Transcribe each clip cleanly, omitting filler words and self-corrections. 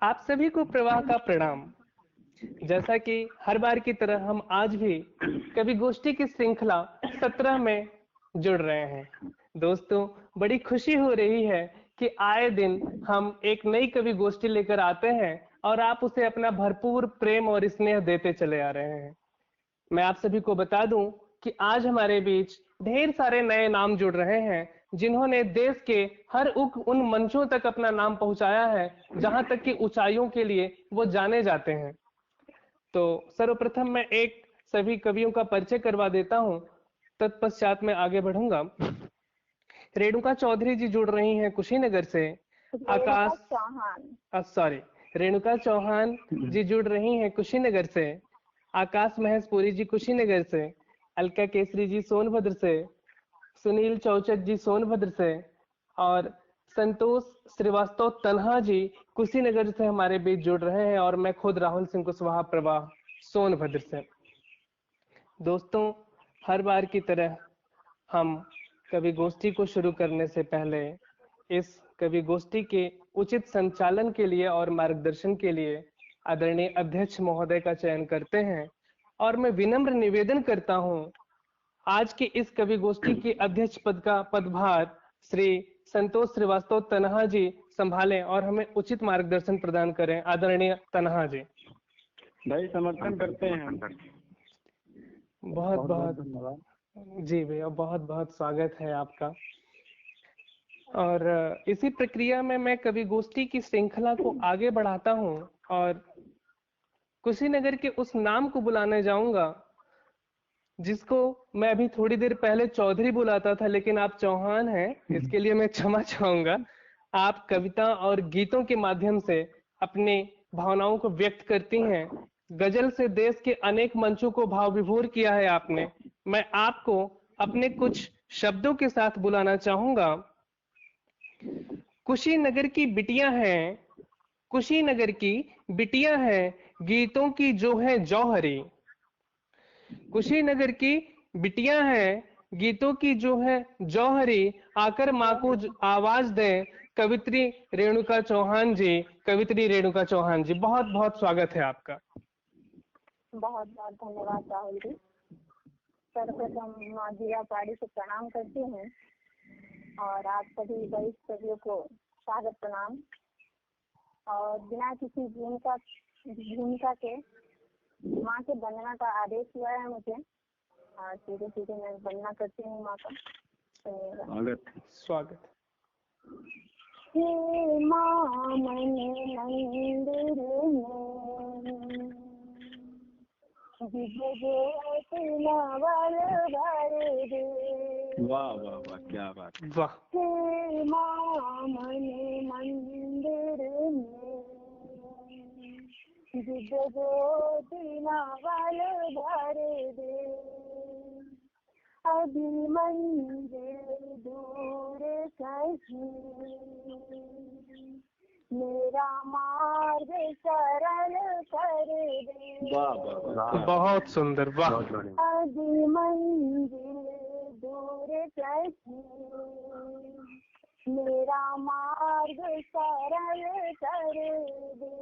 आप सभी को प्रवाह का प्रणाम। जैसा कि हर बार की तरह हम आज भी कवि गोष्ठी की श्रृंखला 17 में जुड़ रहे हैं। दोस्तों, बड़ी खुशी हो रही है कि आए दिन हम एक नई कवि गोष्ठी लेकर आते हैं और आप उसे अपना भरपूर प्रेम और स्नेह देते चले आ रहे हैं। मैं आप सभी को बता दूं कि आज हमारे बीच ढेर सारे नए नाम जुड़ रहे हैं जिन्होंने देश के हर उन मंचों तक अपना नाम पहुंचाया है जहां तक कि ऊंचाइयों के लिए वो जाने जाते हैं। तो सर्वप्रथम मैं एक सभी कवियों का परिचय करवा देता हूं, तत्पश्चात मैं आगे बढ़ूंगा। रेणुका चौधरी जी जुड़ रही हैं कुशीनगर से। रेणुका चौहान जी जुड़ रही हैं कुशीनगर से। आकाश महेशपुरी जी कुशीनगर से। अलका केसरी जी सोनभद्र से। सुनील चौचक जी सोनभद्र से और संतोष श्रीवास्तव तन्हा जी कुशीनगर से हमारे बीच जुड़ रहे हैं और मैं खुद राहुल सिंह कुशवाहा प्रवाह सोनभद्र से। दोस्तों, हर बार की तरह हम कवि गोष्ठी को शुरू करने से पहले इस कवि गोष्ठी के उचित संचालन के लिए और मार्गदर्शन के लिए आदरणीय अध्यक्ष महोदय का चयन करते हैं और मैं विनम्र निवेदन करता हूं आज की इस कवि गोष्ठी की अध्यक्ष पद का पदभार श्री संतोष श्रीवास्तव तन्हा जी संभालें और हमें उचित मार्गदर्शन प्रदान करें। आदरणीय तन्हा जी। भाई समर्थन करते हैं हम। बहुत बहुत धन्यवाद जी भैया, बहुत बहुत स्वागत है आपका। और इसी प्रक्रिया में मैं कवि गोष्ठी की श्रृंखला को आगे बढ़ाता हूं और कुशीनगर के उस नाम को बुलाने जाऊंगा जिसको मैं अभी थोड़ी देर पहले चौधरी बुलाता था, लेकिन आप चौहान हैं, इसके लिए मैं क्षमा चाहूंगा। आप कविता और गीतों के माध्यम से अपनी भावनाओं को व्यक्त करती हैं। गजल से देश के अनेक मंचों को भाव विभोर किया है आपने। मैं आपको अपने कुछ शब्दों के साथ बुलाना चाहूंगा। कुशीनगर की बिटियां हैं, कुशीनगर की बिटियां हैं, गीतों की जो है जौहरी। कुशीनगर की बिटियां हैं, गीतों की जो है जौहरी, आकर माँ को आवाज दें। कवित्री रेणुका चौहान जी, कवित्री रेणुका चौहान जी, बहुत बहुत स्वागत है आपका। बहुत बहुत धन्यवाद राहुल जी। सर्वप्रथम माँ जिया पाड़ी से प्रणाम करती हूँ और आप सभी वरिष्ठ कवियों को स्वागत प्रणाम। और बिना किसी भूमिका के माँ के वंदना का आदेश हुआ है मुझे और सीधे सीधे मैं वंदना करती हूँ माँ का। स्वागत। हे माँ मन मंदिर में वाह वाह वाह, क्या बात। वाह। हे माँ मन मंदिर में नावल भर दे, अभी मंदिर दूर कहीं, मेरा मार्ग सरल कर दे। बहुत सुंदर, वाह। अभी मंदिर दूर कहीं, मेरा मार्ग सरल कर दे।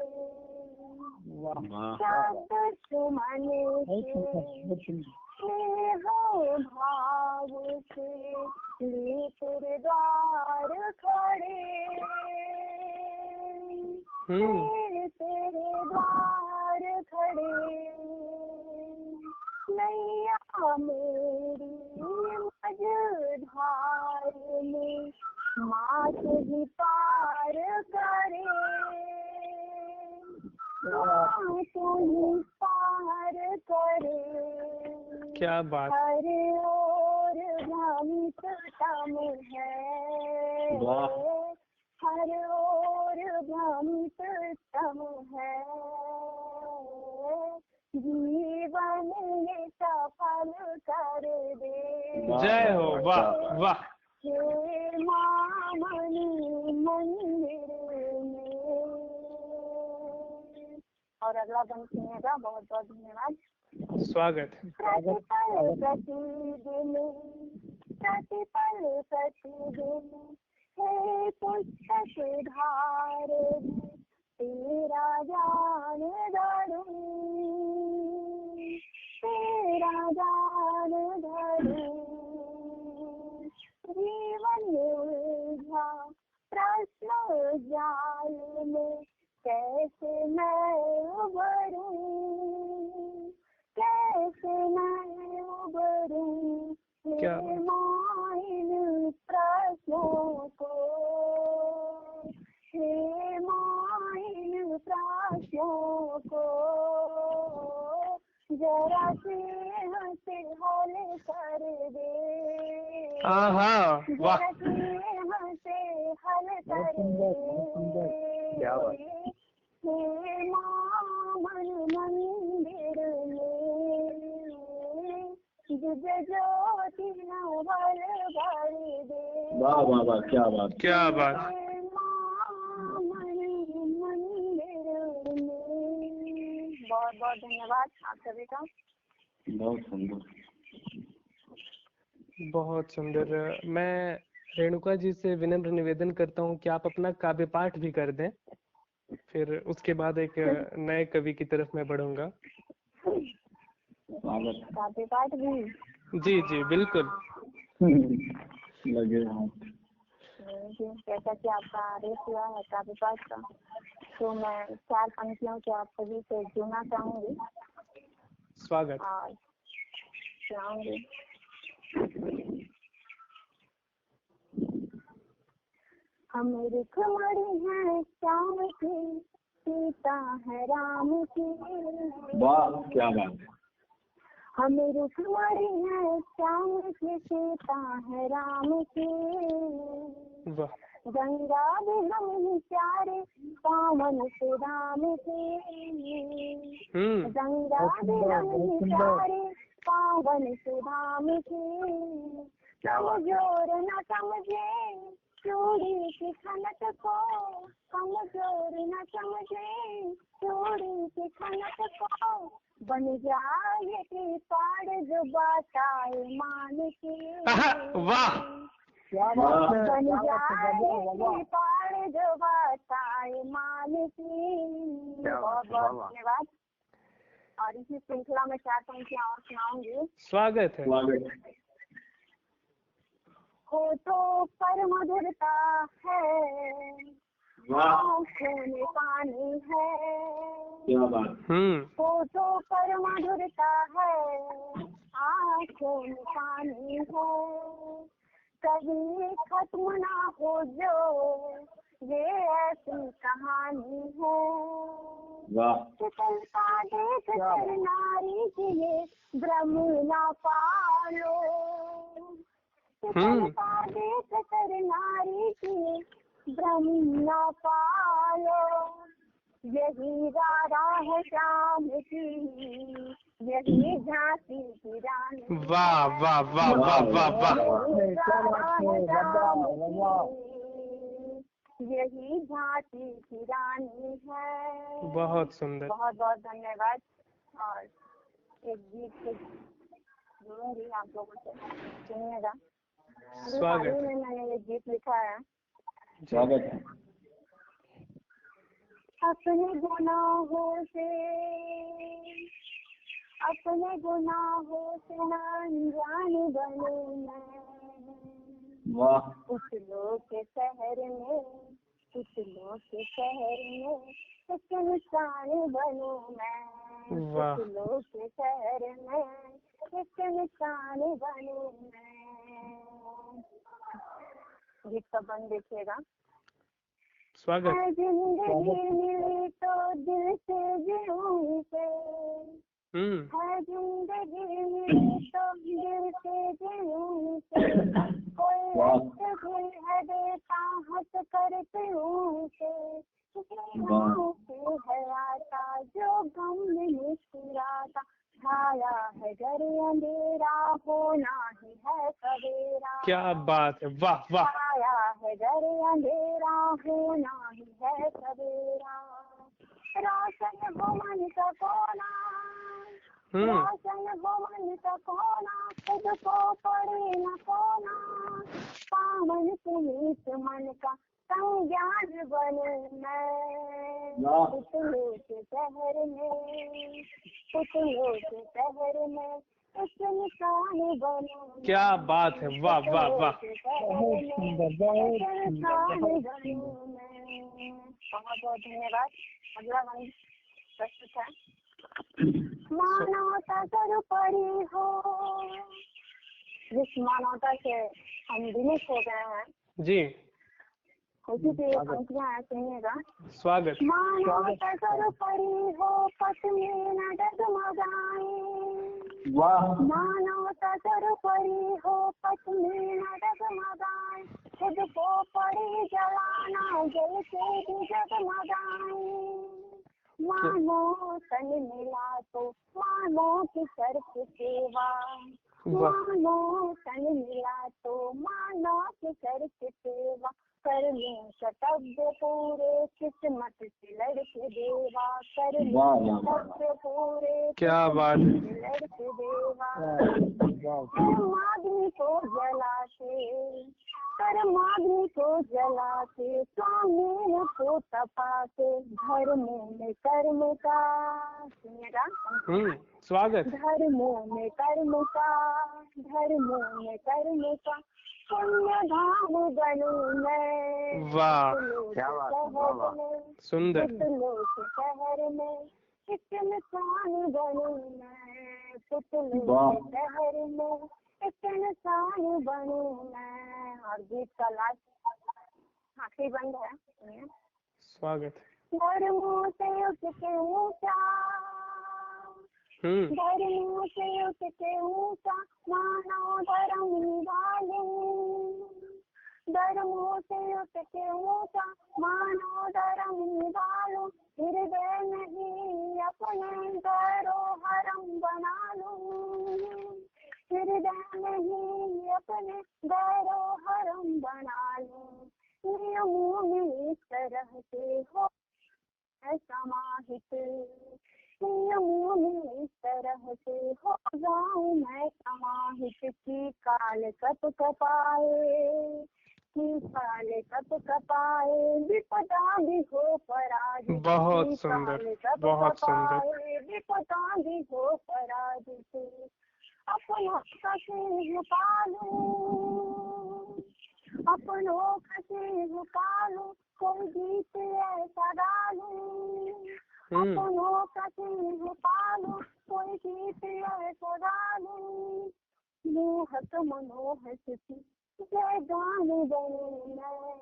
शब्द सुमन के भाव से ले तेरे द्वार खड़े, तेरे द्वार खड़े, नैया मेरी मझधार में माँ तुझी पार करे, माँ तुझी पार करे। क्या बात। हर ओर भ्रमित तम है, हर ओर भ्रमित तम है, जीवन ये सफल कर दे। जय हो, वाह वाह। हे माँ मणि मंदिर में। और अगला बंद सुनिएगा। बहुत बहुत धन्यवाद। स्वागत। प्रतिपल प्रतिदिन, प्रतिपल प्रतिदिन, हे पुस्तक धार तेरा जाल में कैसे मैं उबरूं, कैसे मैं उबरूं क्या हे माँ इन प्रश्नों को, हे माँ इन प्रश्नों को, जरा स्नेह से हल कर दे, हाँ वाह, जरा स्नेह से हल कर दे, क्या बात। हे माँ मन मंदिर में दिव्य ज्योति नवल भर दे। वाह वाह वाह, क्या बात। क्या बात। हे माँ मन मंदिर में। बहुत बहुत धन्यवाद आप सभी का। बहुत सुंदर। बहुत सुंदर। मैं रेणुका जी से विनम्र निवेदन करता हूँ कि आप अपना काव्य पाठ भी कर दें, फिर उसके बाद एक नए कवि की तरफ मैं बढ़ूंगा। स्वागत। काव्य पाठ भी जी जी बिल्कुल। लगे हाथ। जैसा कि आपका आदेश हुआ है काव्य पाठ का, तो मैं 4 पंक्तियों से आप सभी से जुड़ना चाहूंगी स्वागत। और सुनाऊंगी। हम रुखमणी हैं श्याम की, सीता है राम की। वाह क्या बात है। हम रुखमणी हैं श्याम की, सीता है राम की। वाह। गंगा भी हम प्यारे पावन से राम की। गंगा भी हम प्यारे पावन से राम की। कमजोर न समझे चूड़ी की खनक को, कमजोर न समझे चूड़ी की खनक को। बन जाए कि पाड़ जो बताए मान की। वाह। बन जाए कि पाड़ जो बताए मान की। बहुत बहुत धन्यवाद। और इसी श्रृंखला में 4 पंक्तियां और सुनाऊंगी। स्वागत है। स्वागत। होठों पर मधुरता है, आँखों में पानी है। क्या बात। होठों पर मधुरता है, आँखों में पानी है। कभी खत्म ना हो जो ये ऐसी कहानी है। चलता देख कर नारी की ये भ्रम ना पालो। चलता देख कर नारी की भ्रम ना पालो। यही राधा है श्याम की, यही झांसी की रानी। वाह वाह वाह वाह वाह वाह। यही झांसी की रानी है। बहुत सुंदर। बहुत बहुत धन्यवाद। और एक गीत से जुड़ूंगी आप लोगों से, सुनिएगा। स्वागत। में मैंने एक गीत लिखा है। स्वागत है। अपने गुनाहों से ना अनजान बनूं मैं। वाह। कुछ लोग के शहर में एक इंसान बनूं मैं। वाह। कुछ लोग के शहर में एक इंसान बनूं मैं। गीत का बंद देखिएगा। स्वागत। जिंदगी मिली तो दिल से जीऊं से, है जिंदगी मिली तो दिल से जीऊं से। कोई वक्त भी है देता हंस कर पीऊं से। है आता जो गम में मुस्कुराता। छाया है घर अंधेरा होना ही है सवेरा। क्या बात है। वाह वाह। छाया है घर अंधेरा होना ही है सवेरा। रोशन हो मन का कोना, रोशन हो मन का कोना। खुद को पड़े न कोना, पावन पुनीत मन का संज्ञान बनूं मैं। पुतलों के शहर में, पुतलों के शहर में एक निशान बनूं। क्या बात है। वाह वाह वाह। बहुत बहुत धन्यवाद। अगला मन प्रस्तुत है। मानवता सर्वोपरि हो। जिस मानवता से हम विमुख हो गए हैं जी, उसी से पंक्तियां हैं, सुनिएगा। स्वागत। मानवता सर्वोपरि हो, पथ में न डगमगाए। वाह मानवता सर्वोपरि हो, पथ में न डगमगाए। खुद को पड़े जलाना, जल से भी जगमगाए। मानो तन मिला तो मानो की सर की सेवा। मानो तन मिला तो मानो की सर की सेवा। कर लें कर्तव्य पूरे, किस्मत से लड़के देवा। कर लें कर्तव्य पूरे, क्या बात है। लड़के देवा। कर्माग्नि को जलाते, कर्माग्नि को जलाते, स्वामी को तपाते। धर्मों में कर्म का, सुनिएगा, स्वागत। धर्मों में कर्म का, धर्मों में कर्म का पुण्य धाम बनूं मैं। वाह, क्या बात है, सुंदर। पुतलों के शहर में एक इंसान बनूं मैं। पुतलों के शहर में एक इंसान बनूं मैं। और गीत का लास्ट आखिरी बंद है, सुनिए। स्वागत। धर्मों से उठ के ऊंचा, धर्मों से उठ के ऊंचा मानव धर्म निभालूं। धर्मों से उठ के ऊंचा मानव धर्म निभालूं। हृदय नहीं अपने धरोहरम बना लूं। हृदय नहीं अपने धरोहरम बना लूं। नियमों में इस तरह से हो समाहित, नियमों में इस तरह से हो जाऊं मैं समाहित। की काल कप कपाए, की काल कप कपाए, विपदा भी हो पराजित। बहुत सुंदर, बहुत सुंदर। विपदा भी हो पराजित। अपनों का सिंह पालूं, अपनों का सिंह पालूं। कोई गीत ऐसा गालूं, अपनों का सिंह पालूं। कोई गीत ऐसा गालूं। मोहक मनोहर स्तुति जय गान बनूं मैं।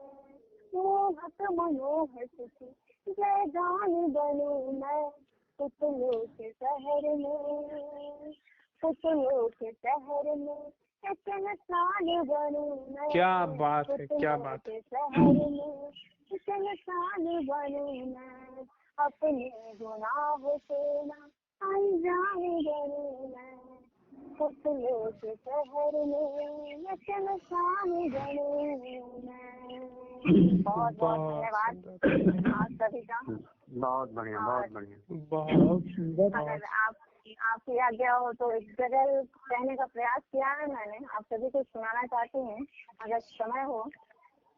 मोहक मनोहर स्तुति जय गान बनूं मैं। पुतलों के शहर में, पुतलों के शहर में एक इंसान बनूं मैं। क्या बात है, क्या बात है। शहर में एक इंसान बनूं मैं। अपने गुनाहों से ना अनजान बनूं मैं। पुतलों के शहर में एक इंसान बनूं मैं। बहुत बहुत धन्यवाद आप सभी का। बहुत बढ़िया, बहुत बढ़िया, बहुत सुंदर। अगर आपकी आज्ञा हो तो एक गजल कहने का प्रयास किया है मैंने, आप सभी को सुनाना चाहती हूँ, अगर समय हो।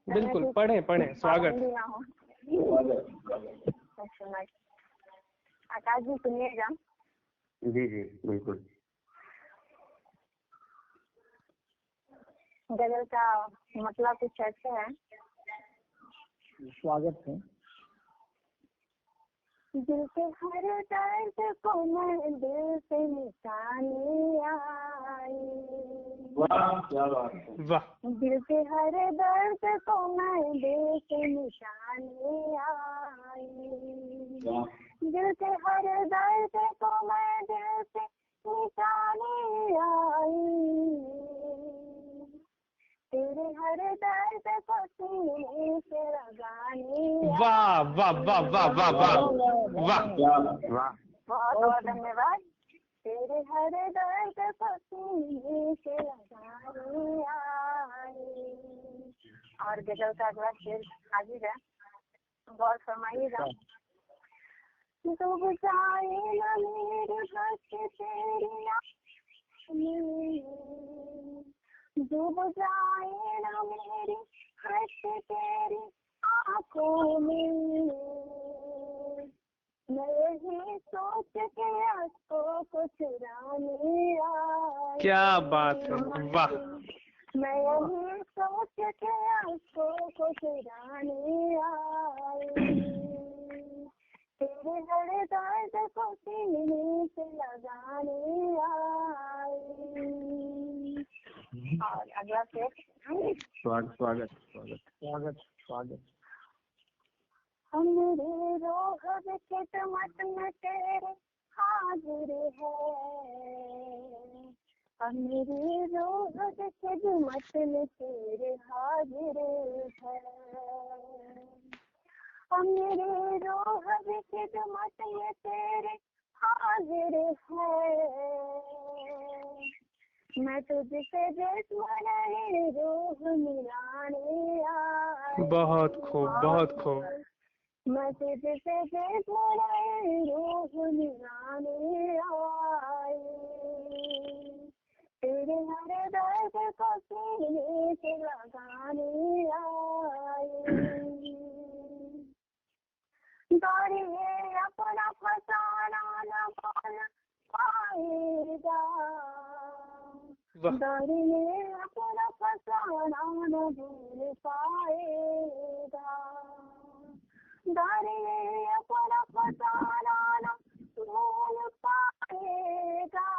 बिल्कुल, पढ़े। स्वागत। ना हो। आकाश जी सुनिएगा। जी जी बिल्कुल। गजल का मतलब कुछ ऐसे है। स्वागत है। दिल के हर दर्द को मैं दिल से निशानी आई। वाह, क्या बात है। वाह। दिल के हर दर्द को मैं दिल से निशानी आई। दिल के हर दर्द को मैं दिल से निशानी आई। तेरे हर दर्द को सीने से लगानी। वाह वाह वाह वाह वाह वाह वाह वाह। बहुत बहुत धन्यवाद। तेरे हर दर्द को सीने से लगानी आई। और गजल का अगला शेर हाजिर है, गौर फरमाइएगा। डूब जाए न मेरे हंस तेरी आँखें, डूब जाए न मेरी हंस तेरी आँखों में। मैं यही सोच के आंखों को चुराने आई। क्या बात है, वाह। मैं यही सोच के आंखों को चुराने आई, तेरे हर दर्द को सीने से लगाने आई। और अगला शेर। स्वागत स्वागत स्वागत स्वागत स्वागत। मेरे रोह के चमट में तेरे हाजिर है, मेरी रोह के जुमत में तेरे हाजिर है, मेरे रोह के जुमत में तेरे हाजिर है। मैं तुझसे जिस्म रूह मिलाने आई। बहुत खूब, बहुत खूब। मैं तुझसे जिस्म रूह मिलाने आई, तेरे हर दर्द को सीने से लगाने आई। दौड़िए अपना फसाना न पाएगा, दौड़िए अपना फसाना न भूल पाएगा, दौड़िए अपना फसाना न भूल पाएगा।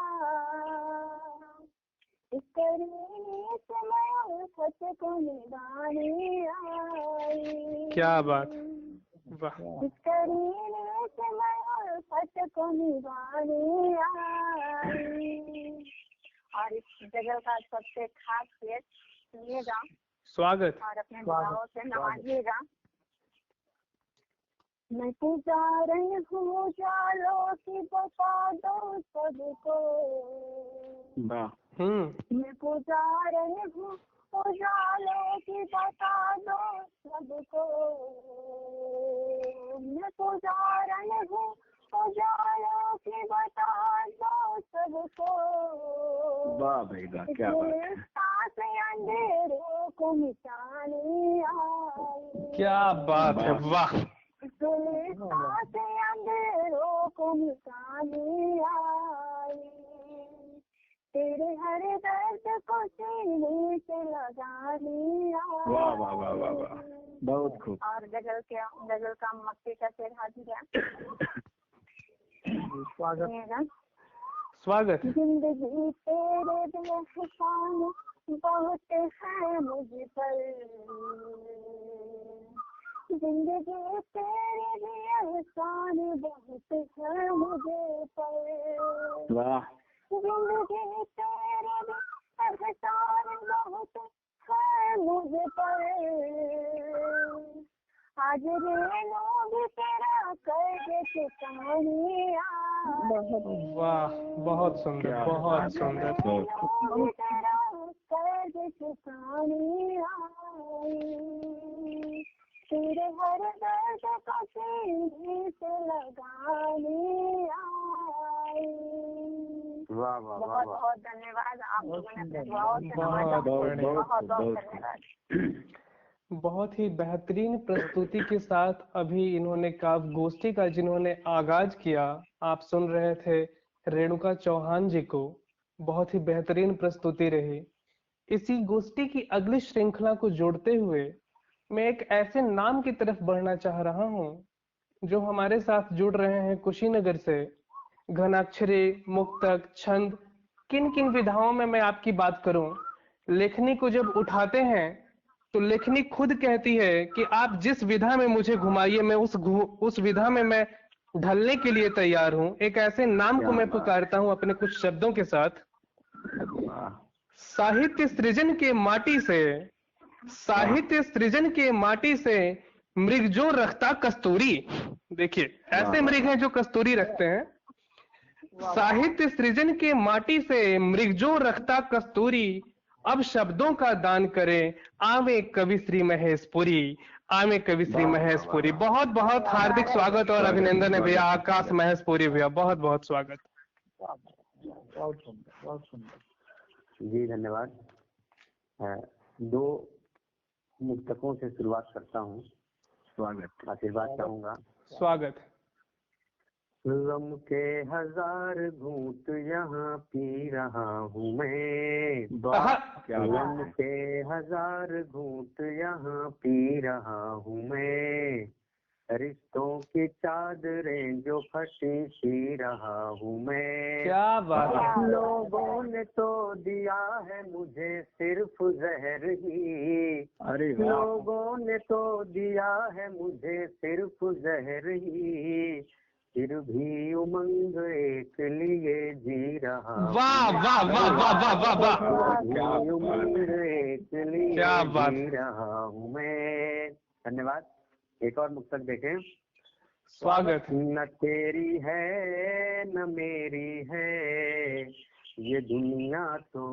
इस करीने से मैं सच को निभाने आई। क्या बात, वाह। इस करीने से मैं सच को निभाने आई। और इस जगह का सबसे खास शेर सुनिएगा स्वागत। और अपने दुआओं से नवाजिएगा। मैं पुजारन हूँ जालों की, बता दो सबको। मैं पुजारन हूँ उजालों की, बता दो सबको। मैं पुजारन हूँ उजालों की, बता दो सबको। वाह भाई वाह, क्या बात है। सांस अंधेरों को मिटाने आई। क्या बात है, वाह। सांस अंधेरों को मिटाने आई, तेरे हर दर्द को सीने से लगाने आई। वाह वाह वाह वाह वाह, बहुत खूब। और गजल का मक्के का शेर हाजिर है। स्वागत स्वागत। जिंदगी तेरे दिल एहसान बहुत है मुझ पर, जिंदगी तेरे दिल एहसान बहुत है मुझे पर। वाह। जिंदगी तेरे दिल एहसान बहुत है मुझे पर, आज रे लोग तेरा कर्ज चुकाने आए। वाह, बहुत सुंदर, बहुत सुंदर। लोग तेरा कर्ज चुकाने आए, तेरे हर दर्द को सीने से लगाने आए। वाह वाह वाह बहुत वाह, बहुत धन्यवाद। आप लोगों ने अपने दुआओं से बहुत नवाजा। बढ़िया। बहुत बहुत धन्यवाद। बहुत ही बेहतरीन प्रस्तुति के साथ अभी इन्होंने काव्य गोष्ठी का जिन्होंने आगाज किया, आप सुन रहे थे रेणुका चौहान जी को। बहुत ही बेहतरीन प्रस्तुति रही। इसी गोष्ठी की अगली श्रृंखला को जोड़ते हुए मैं एक ऐसे नाम की तरफ बढ़ना चाह रहा हूं जो हमारे साथ जुड़ रहे हैं कुशीनगर से। घनाक्षरी, मुक्तक, छंद, किन किन विधाओं में मैं आपकी बात करूं। लेखनी को जब उठाते हैं तो लेखनी खुद कहती है कि आप जिस विधा में मुझे घुमाइए, मैं उस विधा में मैं ढलने के लिए तैयार हूं। एक ऐसे नाम को मैं पुकारता हूं अपने कुछ शब्दों के साथ। साहित्य सृजन के माटी से, साहित्य सृजन के माटी से मृग जो रखता कस्तूरी। देखिए, ऐसे मृग हैं जो कस्तूरी रखते हैं। साहित्य सृजन के माटी से मृग जो रखता कस्तूरी, अब शब्दों का दान करें आवे कवि श्री महेशपुरी, आवे कवि श्री महेशपुरी। बहुत बहुत हार्दिक स्वागत और अभिनंदन है भैया आकाश महेशपुरी भैया, बहुत बहुत स्वागत। बहुत सुंदर, बहुत सुंदर जी, धन्यवाद। 2 मुक्तकों से शुरुआत करता हूँ। स्वागत, आशीर्वाद चाहूंगा। स्वागत। गम के 1000 घूंट यहाँ पी रहा हूँ मैं। गम के 1000 घूंट यहाँ पी रहा हूँ मैं। रिश्तों की चादरें जो फटी सी रहा हूँ मैं। क्या बात है। लोगों ने तो दिया है मुझे सिर्फ जहर ही। अरे लोगों ने तो दिया है मुझे सिर्फ जहर ही। फिर भी उमंग एक लिए जी रहा हूँ। वाह वाह वाह वाह वाह वाह वाह। फिर भी उमंग एक लिए क्या बात जी रहा हूँ मैं। धन्यवाद। एक और मुक्तक देखें। स्वागत। न तेरी है न मेरी है, ये दुनिया तो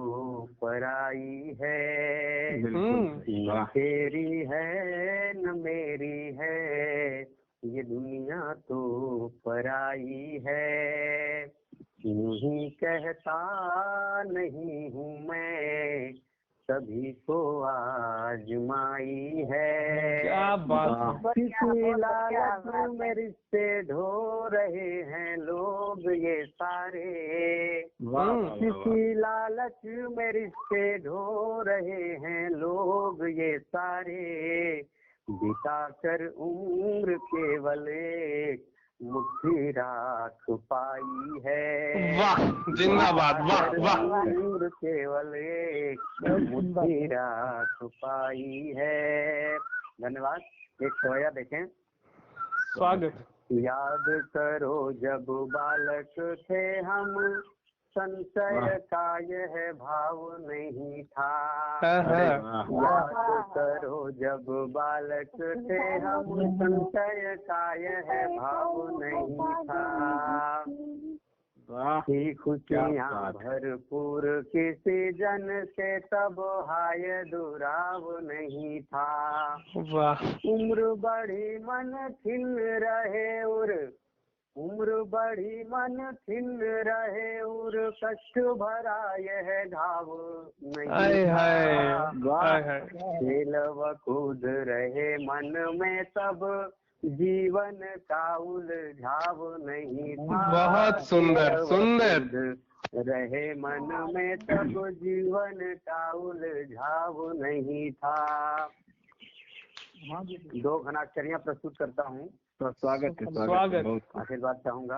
पराई है। न तेरी है न मेरी है, ये दुनिया तो पराई है। यूं ही कहता नहीं हूँ मैं, सभी को आजमाई है। क्या बात है। किसी लालच में रिश्ते ढो रहे हैं लोग ये सारे। किसी लालच में रिश्ते ढो रहे हैं लोग ये सारे। बिताकर उम्र केवल एक मुट्ठी राख पाई है। वाह जिंदाबाद। वाह वाह। उम्र केवल एक मुट्ठी राख पाई है। धन्यवाद। एक सोया देखें। स्वागत। याद करो जब बालक थे हम, संशय का यह भाव नहीं था। याद करो जब बालक थे हम, संशय का यह भाव नहीं था। थी खुशियाँ भरपूर किसी जन से तब हाय दुराव नहीं था। वाह। उम्र बढ़ी मन खिल रहे और उम्र बढ़ी मन खिल रहे और कष्ट भरा यह घाव नहीं था। खेल व कूद रहे मन में तब जीवन का उलझाव नहीं था। बहुत सुंदर सुंदर। रहे मन में तब जीवन का उलझाव नहीं था। 2 घनाक्षरियां प्रस्तुत करता हूँ। स्वागत है। स्वागत। आशीर्वाद चाहूंगा।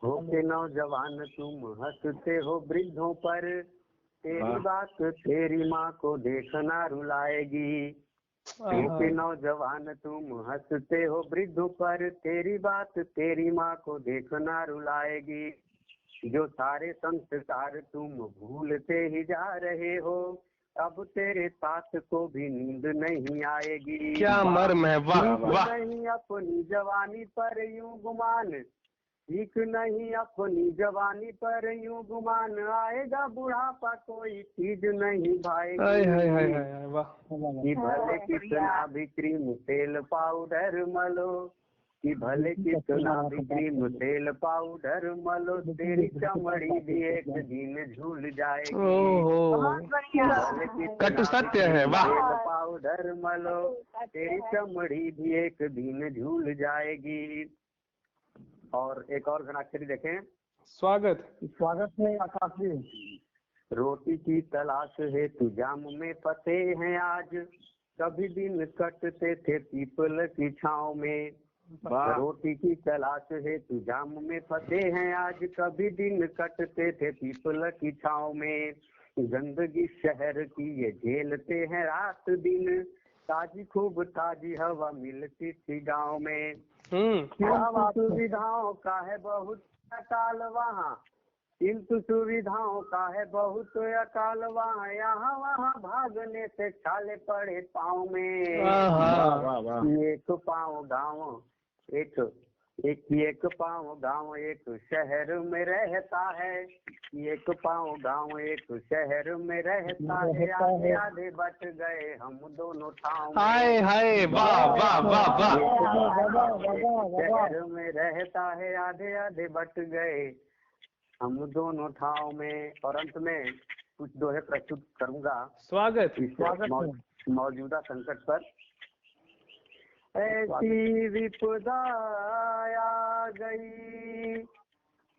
हो के नौजवान तुम हंसते हो वृद्धों पर, तेरी बात तेरी माँ को देखना रुलाएगी। हो के नौजवान तुम हंसते हो वृद्धों पर, तेरी बात तेरी माँ को देखना रुलाएगी। जो सारे संस्कार तुम भूलते ही जा रहे हो, अब तेरे साथ को भी नींद नहीं आएगी। क्या मर्म है। वाह वाह। नहीं अपनी जवानी पर यूं गुमान, ठीक नहीं अपनी जवानी पर यूं गुमान, आएगा बुढ़ापा कोई चीज नहीं भाएगी। वाह। कि भले कितना भी क्रीम तेल पाउडर मलो, कि भले कितना भी क्रीम तेल पाउडर मलो, तेरी चमड़ी भी एक दिन झूल जाएगी। कटु सत्य है। वाह। तेल पाउडर मलो, तेरी चमड़ी भी एक दिन झूल जाएगी। और एक और घनाक्षरी देखें। स्वागत। स्वागत है आकाशी। रोटी की तलाश है तू जाम में फंसे हैं आज, कभी दिन कटते थे पीपल की छाँव में। रोटी की तलाश है तू जाम में फंसे हैं आज, कभी दिन कटते थे पीपल की छाँव में। गंदगी शहर की ये झेलते हैं रात दिन, ताजी खूब ताजी हवा मिलती थी गाँव में। सुविधाओं का है बहुत अकाल वहाँ, किंतु सुविधाओं का है बहुत अकाल वहाँ, यहाँ वहाँ भागने से छाले पड़े पाँव में। एक पाँव गाँव एक पाँव गाँव एक शहर में रहता है, एक पाँव गाँव एक शहर में रहता है। आधे आधे बट गए हम दोनों ठाव में। हाय हाय। वाह वाह वाह वाह। शहर में रहता है, आधे आधे बट गए हम दोनों ठाव में। और अंत में कुछ दोहे प्रस्तुत करूंगा। स्वागत। मौजूदा संकट पर। ऐसी विपदा गई,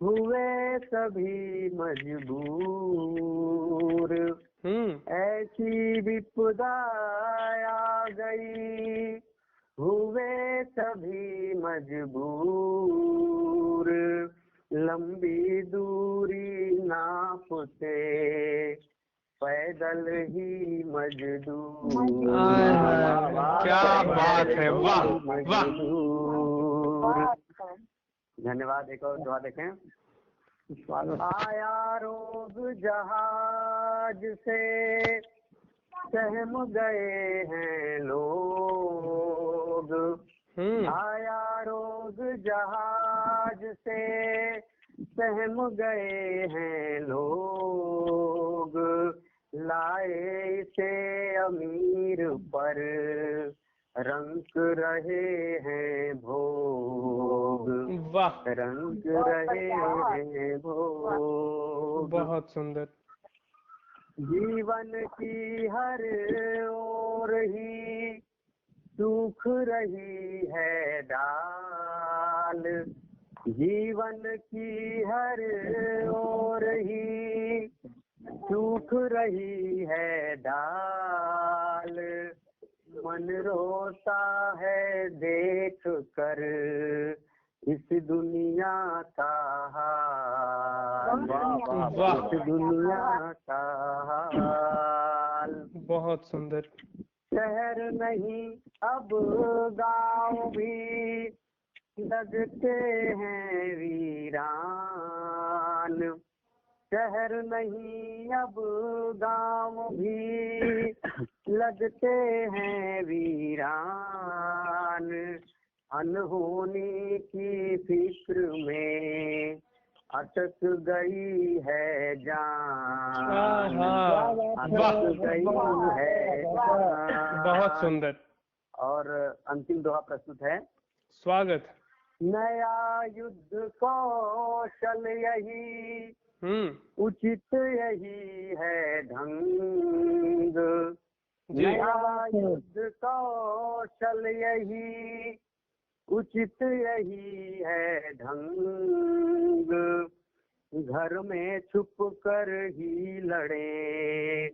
हुए सभी मजबूर। ऐसी विपदा आ गई, हुए सभी मजबूर। लंबी दूरी नापते, पैदल ही मजदूर। क्या बात है, वाह वाह। धन्यवाद। एक और दुआ देखें। आया रोग जहाज से, सहम गए हैं लोग। आया रोग जहाज से, सहम गए हैं लोग। लाए इसे अमीर पर, रंग रहे हैं भोग। वाह, रंग रहे हैं भोग। बहुत सुंदर। जीवन की हर ओर ही सूख रही है डाल। जीवन की हर ओर ही सूख रही है डाल। मन रोता है देख कर इस दुनिया का हाल। इस दुनिया का हाल। बहुत सुंदर। शहर नहीं अब गांव भी, लगते हैं वीरान। शहर नहीं अब गांव भी, लगते हैं वीरान। अनहोनी की फिक्र में अटक गई है जान। अटक गई है जान। बहुत सुंदर। और अंतिम दोहा प्रस्तुत है। स्वागत। नया युद्ध कौशल यही, उचित यही है ढंग। नया युद्ध कौशल यही, उचित यही है ढंग। घर में छुप कर ही लड़े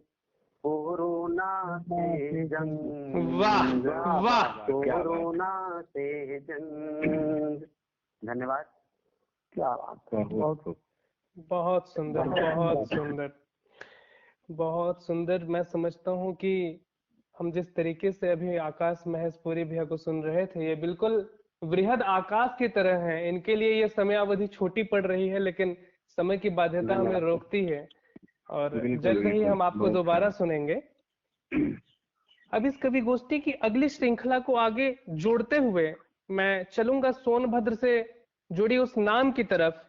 कोरोना से जंग। वाह वाह। कोरोना से जंग। धन्यवाद। क्या बात है, बहुत सुंदर, बहुत सुंदर, बहुत सुंदर। मैं समझता हूँ कि हम जिस तरीके से अभी आकाश महेशपुरी भैया को सुन रहे थे, ये बिल्कुल वृहद आकाश की तरह है। इनके लिए ये समय अवधि छोटी पड़ रही है, लेकिन समय की बाध्यता हमें रोकती है। और जल्द ही हम आपको दोबारा सुनेंगे। अब इस कवि गोष्ठी की अगली श्रृंखला को आगे जोड़ते हुए मैं चलूंगा सोनभद्र से जुड़ी उस नाम की तरफ,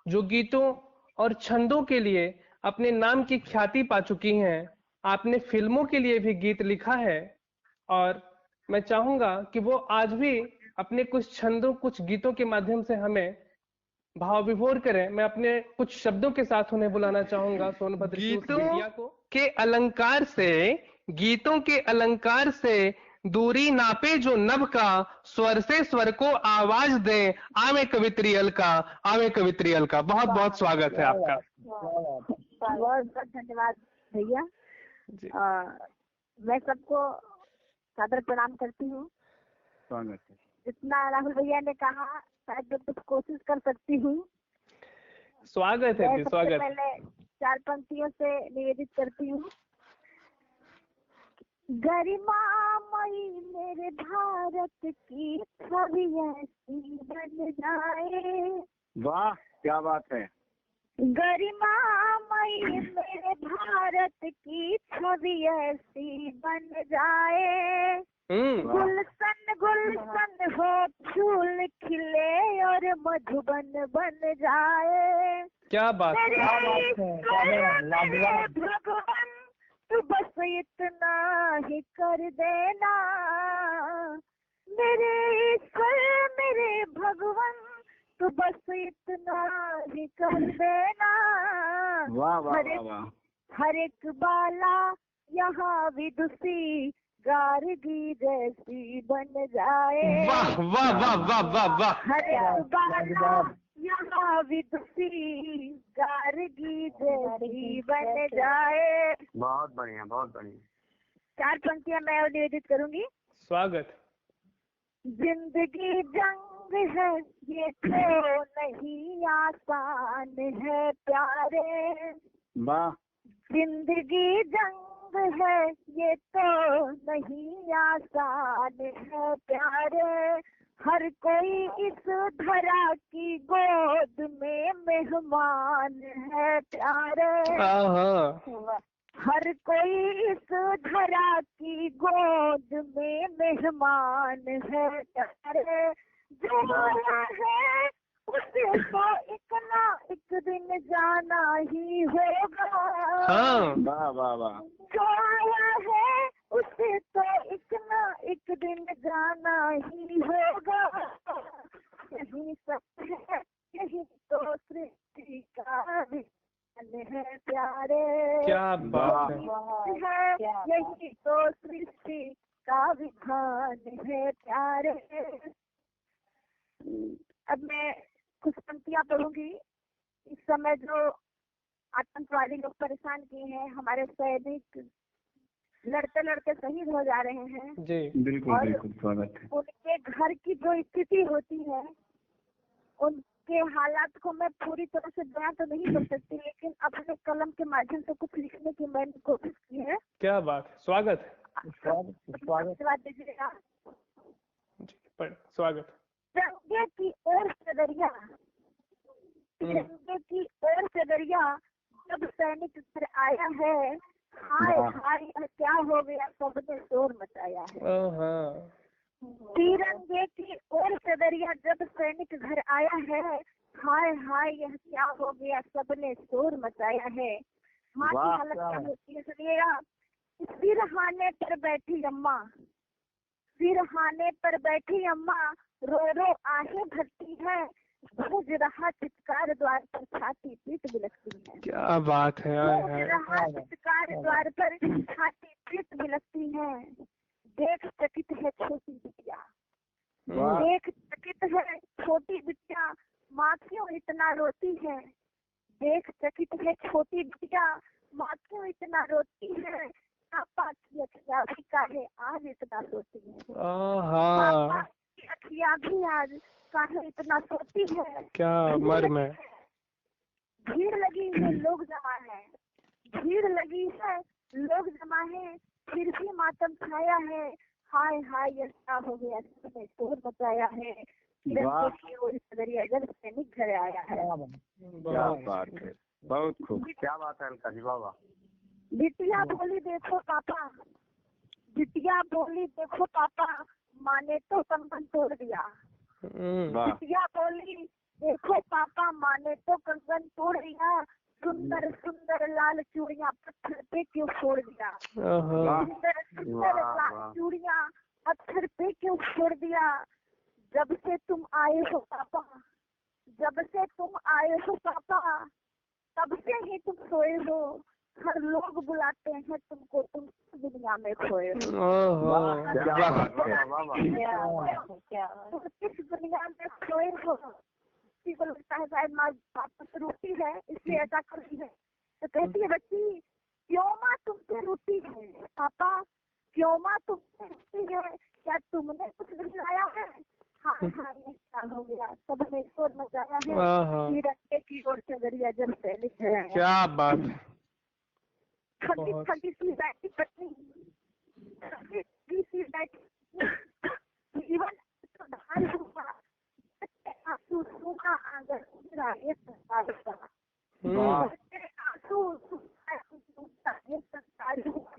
जो गीतों और छंदों के लिए अपने नाम की ख्याति पा चुकी हैं। आपने फिल्मों के लिए भी गीत लिखा है, और मैं चाहूंगा कि वो आज भी अपने कुछ छंदों, कुछ गीतों के माध्यम से हमें भाव विभोर करें। मैं अपने कुछ शब्दों के साथ उन्हें बुलाना चाहूंगा सोनभद्र की उस बिटिया को। के अलंकार से, गीतों के अलंकार से दूरी नापे जो नभ का, स्वर से स्वर को आवाज दे, आवे कवित्रियल का, आवे कवित्रियल का। बहुत बहुत स्वागत है आपका। बहुत बहुत धन्यवाद भैया। मैं सबको सादर प्रणाम करती हूँ। स्वागत है। जितना राहुल भैया ने कहा, शायद मैं कुछ कोशिश कर सकती हूँ। स्वागत है, स्वागत। पहले 4 पंक्तियों से निवेदित करती हूँ। गरिमामयी मेरे भारत की छवि ऐसी बन जाए। वाह, क्या बात है। गरिमामयी मेरे भारत की छवि ऐसी बन जाए। गुलशन गुलशन हो, फूल खिले और मधुबन बन जाए। क्या बात है। भगवान तू बस इतना ही कर देना, मेरे ईश्वर मेरे भगवान तू बस इतना ही कर देना। वाह वाह वाह। हर एक बाला यहाँ विदुषी गार्गी जैसी बन जाए। वाह वाह वाह वाह वाह वाह। हर बाला यहाँ विदुषी गार्गी जैसी बन जाए। बहुत बढ़िया, बहुत बढ़िया। 4 पंक्तियां मैं और निवेदित करूंगी। स्वागत। जिंदगी जंग है ये तो नहीं आसान है प्यारे। वाह। जिंदगी जंग है ये तो नहीं आसान है प्यारे। हर कोई इस धरा की गोद में मेहमान है प्यारे। हाँ। हर कोई इस धरा की गोद में मेहमान है प्यारे। जो आया है उसे तो एक ना एक दिन जाना ही होगा। हाँ। वाह वाह वाह। जो आया है उसे तो एक ना एक दिन जाना ही होगा। यही सब है, यही तो सृष्टि का विधान है प्यारे। क्या बात है। यही तो सृष्टि का विधान है प्यारे। अब मैं कुछ पंक्तियां पढ़ूंगी। इस समय जो आतंकवादी लोग परेशान किए हैं, हमारे सैनिक लड़ते लड़ते शहीद हो जा रहे हैं जी। बिल्कुल बिल्कुल स्वागत है। उनके घर की जो स्थिति होती है, उनके हालात को मैं पूरी तरह से बयां तो नहीं कर सकती, लेकिन अपने कलम के माध्यम से कुछ लिखने की मैंने कोशिश की है। क्या बात। स्वागत। धन्यवाद दीजिएगा। स्वागत। तिरंगे की ओर से दरिया, तिरंगे की ओर से दरिया जब सैनिक घर आया है, हाय हाय क्या हो गया सबने शोर मचाया है। तिरंगे की ओर से दरिया जब सैनिक घर आया है, हाय हाय यह क्या हो गया सबने शोर मचाया है। माँ की हालत क्या होती है सुनिएगा। सिरहाने पर बैठी अम्मा, सिरहाने पर बैठी अम्मा रो रो आहें भरती है। गूंज रहा चित्कार द्वार पर छाती पीट बिलखती है। क्या बात है। गूंज रहा चित्कार द्वार पर छाती पीट बिलखती है। देख चकित है छोटी बिटिया, देख चकित है छोटी बिटिया माँ क्यों इतना रोती है। देख चकित है छोटी बिटिया माँ क्यों इतना रोती है। पापा की अखियाँ भी काहे आज इतना सोती है। पापा की अखियाँ भी आज काहे इतना सोती है। क्या मर्म है। भीड़ लगी है लोग जमा है, भीड़ लगी है लोग जमा है, फिर भी मातम छाया है। हाय हाय यह क्या हो गया सबने शोर मचाया है। तिरंगे की ओर से दरिया जब सैनिक घर आया है। क्या बात है, बहुत खूब। क्या बात है अलका जी, वाह। बिटिया बोली देखो पापा, बिटिया बोली देखो पापा माँ ने तो कंगन तोड़ दिया। बिटिया बोली देखो पापा माँ ने तो कंगन तोड़ दिया। सुंदर सुंदर लाल चूड़ियाँ पत्थर पे क्यों छोड़ दिया। सुंदर सुंदर लाल चूड़ियाँ पत्थर पे क्यों छोड़ दिया। जब से तुम आए हो पापा, जब से तुम आए हो पापा तब से ही तुम सोए हो। हर लोग बुलाते हैं तुमको, तुम दुनिया में खोए हो। किस दुनिया में खोए हो। किसी को लगता है शायद माँ वापस रूठी है इसलिए ऐसा कर रही है, तो कहती है बच्ची क्यों माँ तुमसे रूठी है। पापा क्यों माँ तुमसे रूठी है, क्या तुमने कुछ खिलाया है। हाँ हाँ क्या हो गया सबने शोर मचाया है। तिरंगे की ओर से दरिया जब सैनिक है। क्या बात। थकी सी बैठी पत्नी, थकी सी बैठी जीवन सुधार हुआ। आंसू सूखा आंगन उजरा ये संसार हुआ। आंसू सूखा ये संसार हुआ।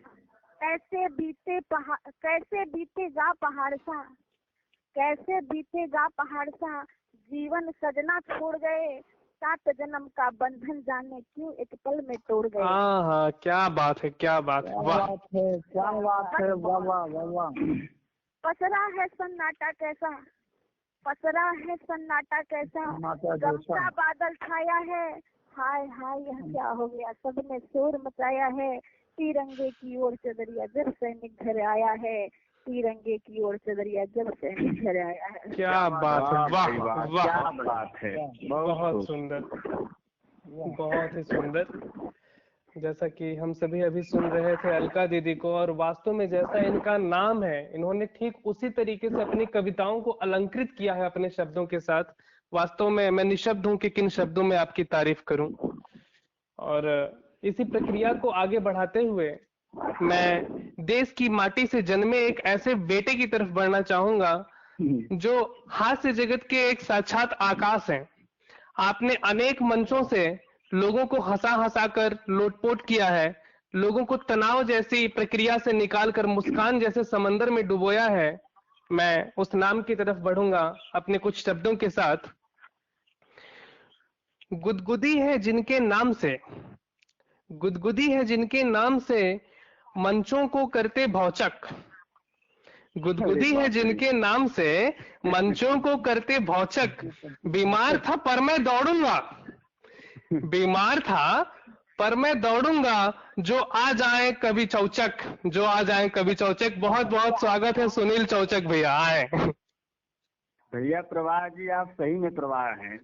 कैसे बीतेगा पहाड़ सा, कैसे बीतेगा पहाड़ सा जीवन सजना छोड़ गए। 7 जन्म का बंधन जाने क्यों एक पल में तोड़ गए। हाँ क्या बात है, क्या बात है, वाह क्या बात है, वाह। पसरा है सन्नाटा कैसा, पसरा है सन्नाटा कैसा, गम का बादल छाया है। हाय हाय यह क्या हो गया सबने शोर मचाया है। तिरंगे की ओर से दरिया जब सैनिक घर आया है, तिरंगे की ओर से दरिया जब सैनिक घर आया है। क्या बात है, वाह वाह, क्या बात है, बहुत सुंदर, बहुत ही सुंदर। जैसा कि हम सभी अभी सुन रहे थे अलका दीदी को, और वास्तव में जैसा इनका नाम है, इन्होंने ठीक उसी तरीके से अपनी कविताओं को अलंकृत किया है अपने शब्दों के साथ। वास्तव में मैं निशब्द हूं कि किन शब्दों में आपकी तारीफ करूं। और इसी प्रक्रिया को आगे बढ़ाते हुए मैं देश की माटी से जन्मे एक ऐसे बेटे की तरफ बढ़ना चाहूंगा जो हास्य जगत के एक साक्षात आकाश हैं। आपने अनेक मंचों से लोगों को हंसा हंसा कर लोटपोट किया है, लोगों को तनाव जैसी प्रक्रिया से निकालकर मुस्कान जैसे समंदर में डुबोया है। मैं उस नाम की तरफ बढ़ूंगा अपने कुछ शब्दों के साथ। गुदगुदी है जिनके नाम से, गुदगुदी है जिनके नाम से मंचों को करते भौचक, गुदगुदी है जिनके नाम से मंचों को करते भौचक। बीमार था पर मैं दौड़ूंगा, बीमार था पर मैं दौड़ूंगा, जो आ जाए कभी चौचक, जो आ जाए कभी चौचक। बहुत बहुत स्वागत है सुनील चौचक भैया, आए। भैया प्रवाह जी, आप सही में प्रवाह हैं।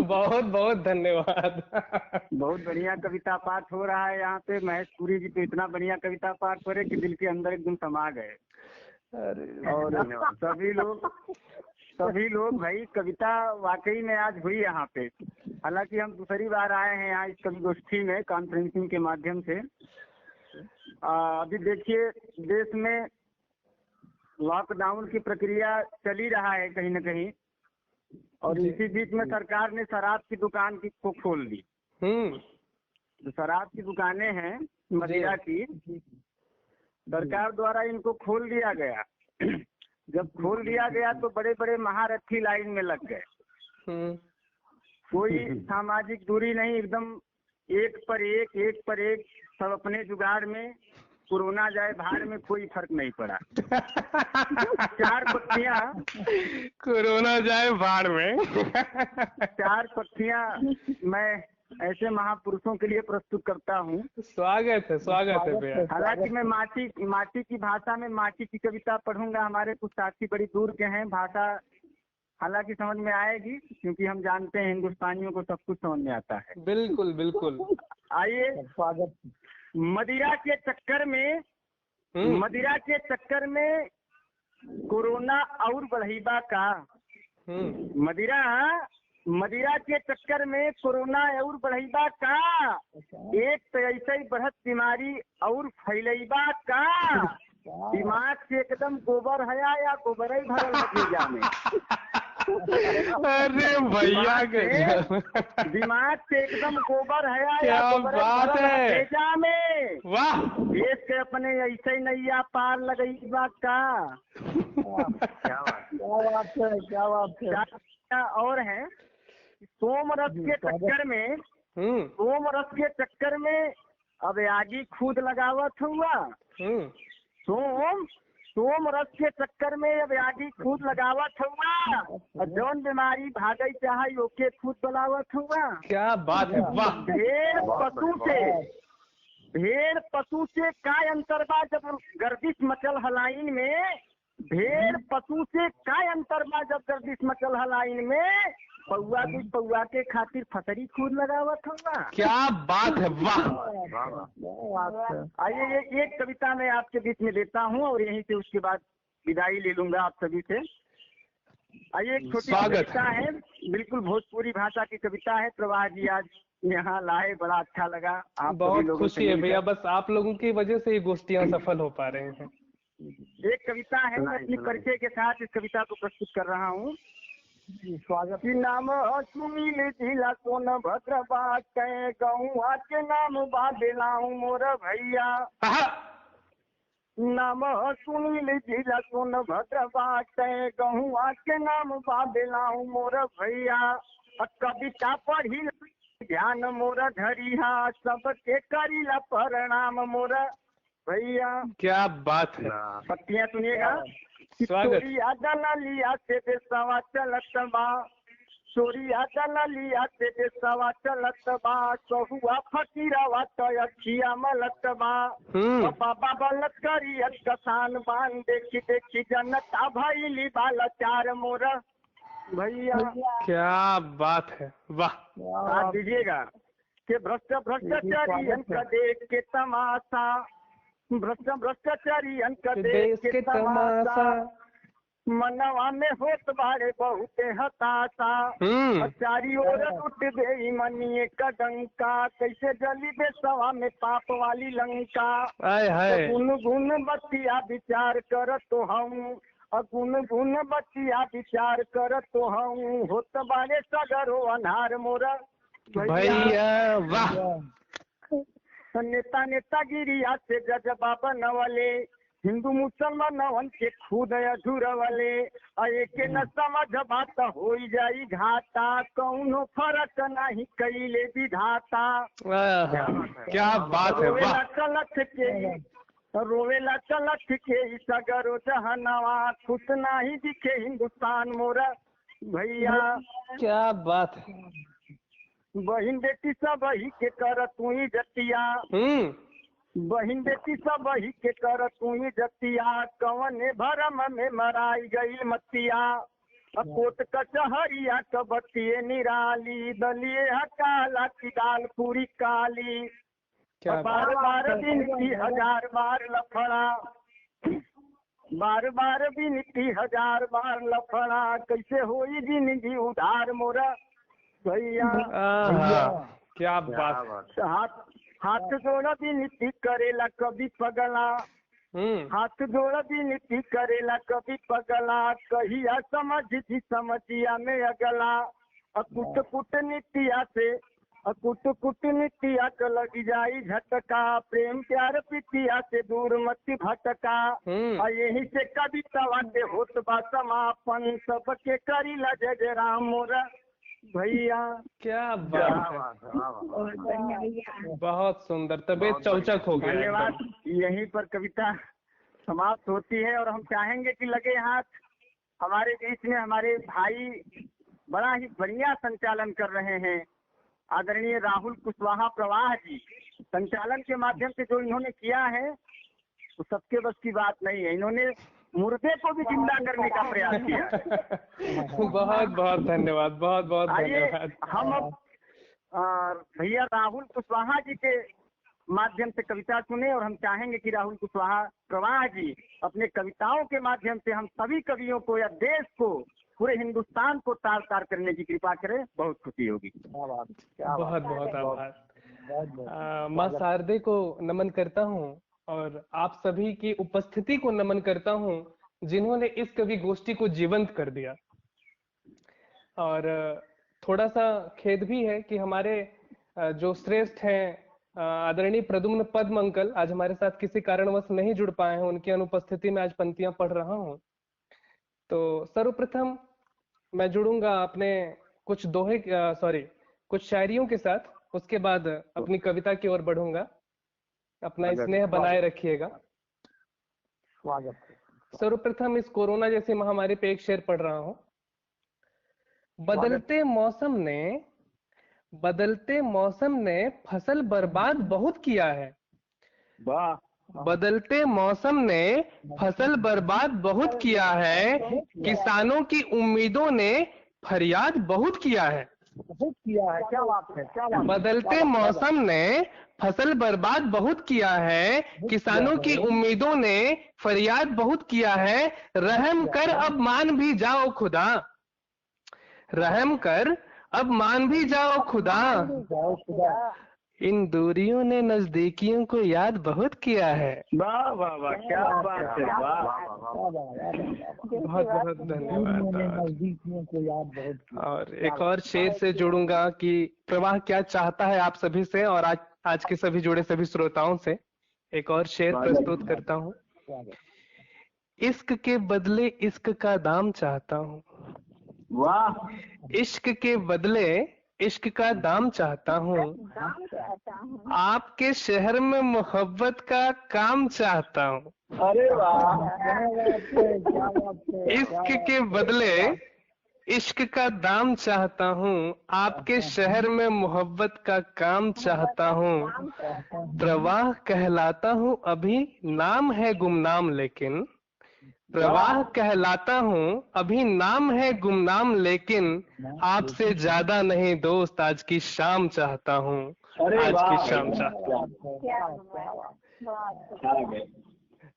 बहुत बहुत धन्यवाद। बहुत बढ़िया कविता पाठ हो रहा है यहाँ पे। महेश पुरी जी तो इतना बढ़िया कविता पाठ हो रहे कि दिल के अंदर एकदम समा गए। और सभी लोग भाई, कविता वाकई में आज हुई यहाँ पे। हालांकि हम दूसरी बार आए हैं यहाँ इस कवि गोष्ठी में कॉन्फ्रेंसिंग के माध्यम से। अभी देखिए देश में लॉकडाउन की प्रक्रिया चल ही रहा है कहीं न कहीं, और इसी बीच में सरकार ने शराब की दुकान को खोल दी। जो शराब की दुकानें हैं मदिरा की, सरकार द्वारा इनको खोल दिया गया। जब खोल दिया गया तो बड़े बड़े महारथी लाइन में लग गए। कोई सामाजिक दूरी नहीं, एकदम एक पर एक सब अपने जुगाड़ में। कोरोना जाए भाड़ में कोई फर्क नहीं पड़ा। चार पत्तियां, कोरोना जाए भाड़ में। चार पत्तियां मैं ऐसे महापुरुषों के लिए प्रस्तुत करता हूँ। स्वागत है भैया। हालांकि मैं माटी की भाषा में माटी की कविता पढ़ूंगा। हमारे कुछ साथी बड़ी दूर के हैं, भाषा हालांकि समझ में आएगी क्योंकि हम जानते हैं हिंदुस्तानियों को सब कुछ समझ में आता है। बिल्कुल बिल्कुल। आइए। मदिरा के चक्कर में कोरोना और बढ़ीबा का। मदिरा के चक्कर में कोरोना और बढ़ीबा का। एक तो ऐसे ही बढ़त बीमारी और फैलैबा का। दिमाग से एकदम गोबर हया या गोबर ही भरल नतीजा में। अरे भैया दिमाग से एकदम गोबर है, क्या बात है नतीजा में। वाह, देश के अपने ऐसे नैया पार लगई बात का। क्या बात है। और है सोमरस के चक्कर में अब आगी खुद लगावत हुआ। सोमरस के चक्कर में अब आगी खुद लगावत हुआ, और जौन बीमारी भागे चाहे ओके खुद बुलावत हुआ। क्या बात है, वाह। भेड़ पशु से का अंतर बा जब गर्दिश मचल हलाइन में। भेड़ पशु से का अंतर बा जब गर्दिश मचल हलाइन में। पौआ के खातिर फसरी खुद लगावत हुआ। क्या बात है, वाह। आइए एक कविता मैं आपके बीच में देता हूँ और यहीं से उसके बाद विदाई ले लूंगा आप सभी से। आइए, एक छोटी कविता है, बिल्कुल भोजपुरी भाषा की कविता है। प्रवाह जी आज यहाँ लाए, बड़ा अच्छा लगा। आप बहुत खुशी है भैया, बस आप लोगों की वजह से ये गोष्ठियाँ सफल हो पा रहे हैं। एक कविता है, मैं अपनी परिचय के साथ इस कविता को प्रस्तुत कर रहा हूँ। स्वागत। नाम सुनील जिला सोनभद्र बाटे, गौआ के नाम बादेलाऊ मोर भैया। नाम सुनील जिला सोनभद्र बाटे, गौआ के नाम बादेलाऊ मोर भैया। कविता पढ़ी ध्यान मोर धरिया, सबके करीला प्रणाम मोर भैया। क्या बात है। पत्तियां सुनिएगा। स्वागत। लिया से देशवा चलत बा, चोरिया दलालिया से देशवा चलत बा, कहुआ फकीरावा तो अखिया मलत बा। बाबा बलत्कारी कसान बान देखी देखी जनता भइली बालाचार मोर भैया। क्या बात है, वाह। साथ दीजिएगा कि भ्रष्टाचारी का देख के तमाशा, भ्रष्टाचारी का देख के तमाशा, मनवा में होत बारे बहुते हताशा। चारी ओर उठ गई मनिए का डंका, कैसे जली बेसवा में पाप वाली लंका। गुन गुन बतिया विचार कर तो हम, गुन गुन बतिया विचार कर तो हम, होत बारे सगरो अनार मोरा भैया, वाह। नेता नेतागिरिया से जजबा बनवले, हिंदू मुसलमान के खुद अधूरवले। एक न समझ बात हो जाई घाटा, कौनो फर्क नहीं कैले विधाता। क्या बात है, वाह। रोवेला चलत के सगरो जहनवा, खुश नहीं दिखे हिंदुस्तान मोरा भैया। क्या बात है। बहिन बेटी सब ही के कर तू ही जतिया, बहिन बेटी सब ही के कर तू ही जतिया, कवने भरम में मराई गई मतिया। कोट कचहरिया कबतिये निराली, दलिए हकाला की दाल पूरी काली। बार बार बिनती हजार बार लफड़ा, बार बार बिनती हजार बार लफड़ा, कैसे होई जिंदगी उधार मोरा भैया। क्या बात। हाथ जोड़ा विनती करेला कभी पगला, हाथ जोड़ा विनती करेला कभी पगला, कहिया समझ जी समझिया में अगला। कुट कुट नीतिया से, कुट कुट नीतिया क लग जाई झटका, प्रेम प्यार पितिया से दूर मत भटका। यही से कविता से होत बा समापन, सबके करीला जय जय राम मोरा भैया। क्या बात है, बहुत सुंदर। तबीयत चौचक हो गया। धन्यवाद। यहीं पर कविता समाप्त होती है और हम चाहेंगे कि लगे हाथ हमारे बीच में हमारे भाई बड़ा ही बढ़िया संचालन कर रहे हैं, आदरणीय राहुल कुशवाहा प्रवाह जी। संचालन के माध्यम से जो इन्होंने किया है वो सबके बस की बात नहीं है, इन्होंने मुर्दे को भी जिंदा करने का प्रयास किया। बहुत बहुत धन्यवाद, बहुत बहुत धन्यवाद। हम भैया राहुल कुशवाहा जी के माध्यम से कविता सुने और हम चाहेंगे कि राहुल कुशवाहा प्रवाह जी अपने कविताओं के माध्यम से हम सभी कवियों को या देश को, पूरे हिंदुस्तान को तार तार करने की कृपा करें, बहुत खुशी होगी। बहुत बहुत आभार। माँ शारदे को नमन करता हूँ और आप सभी की उपस्थिति को नमन करता हूँ जिन्होंने इस कवि गोष्ठी को जीवंत कर दिया। और थोड़ा सा खेद भी है कि हमारे जो श्रेष्ठ हैं आदरणीय प्रद्युम्न पद्म अंकल आज हमारे साथ किसी कारणवश नहीं जुड़ पाए हैं, उनकी अनुपस्थिति में आज पंक्तियां पढ़ रहा हूँ। तो सर्वप्रथम मैं जुड़ूंगा अपने कुछ कुछ शायरियों के साथ, उसके बाद अपनी कविता की ओर बढ़ूंगा। अपना स्नेह बनाए रखिएगा। सर्वप्रथम इस कोरोना जैसी महामारी पे एक शेर पढ़ रहा हूँ। बदलते मौसम ने फसल बर्बाद बहुत किया है। बदलते मौसम ने फसल बर्बाद बहुत किया है, किसानों की उम्मीदों ने फरियाद बहुत किया है। क्या बात है, क्या बात। बदलते मौसम ने फसल बर्बाद बहुत किया है, किसानों की उम्मीदों ने फरियाद बहुत किया है। रहम कर अब मान भी जाओ खुदा, रहम कर अब मान भी जाओ खुदा। इन दूरियों ने नजदीकियों को याद बहुत किया है। वाह वाह वाह, क्या बात है, वाह। बहुत बहुत धन्यवाद। और एक और शेर से जुड़ूंगा कि प्रवाह क्या चाहता है आप सभी से और आज के सभी जुड़े सभी श्रोताओं से। एक और शेर प्रस्तुत करता हूँ। इश्क के बदले इश्क का दाम चाहता हूँ। वाह। इश्क के बदले इश्क का दाम चाहता हूँ, आपके शहर में मोहब्बत का काम चाहता हूँ। अरे वाह। इश्क के बदले इश्क का दाम चाहता हूँ, आपके शहर में मोहब्बत का काम चाहता हूँ। प्रवाह कहलाता हूँ अभी नाम है गुमनाम, लेकिन प्रवाह कहलाता हूँ अभी नाम है गुमनाम, लेकिन आपसे ज्यादा नहीं दोस्त आज की शाम चाहता हूँ। आज की शाम चाहता हूँ।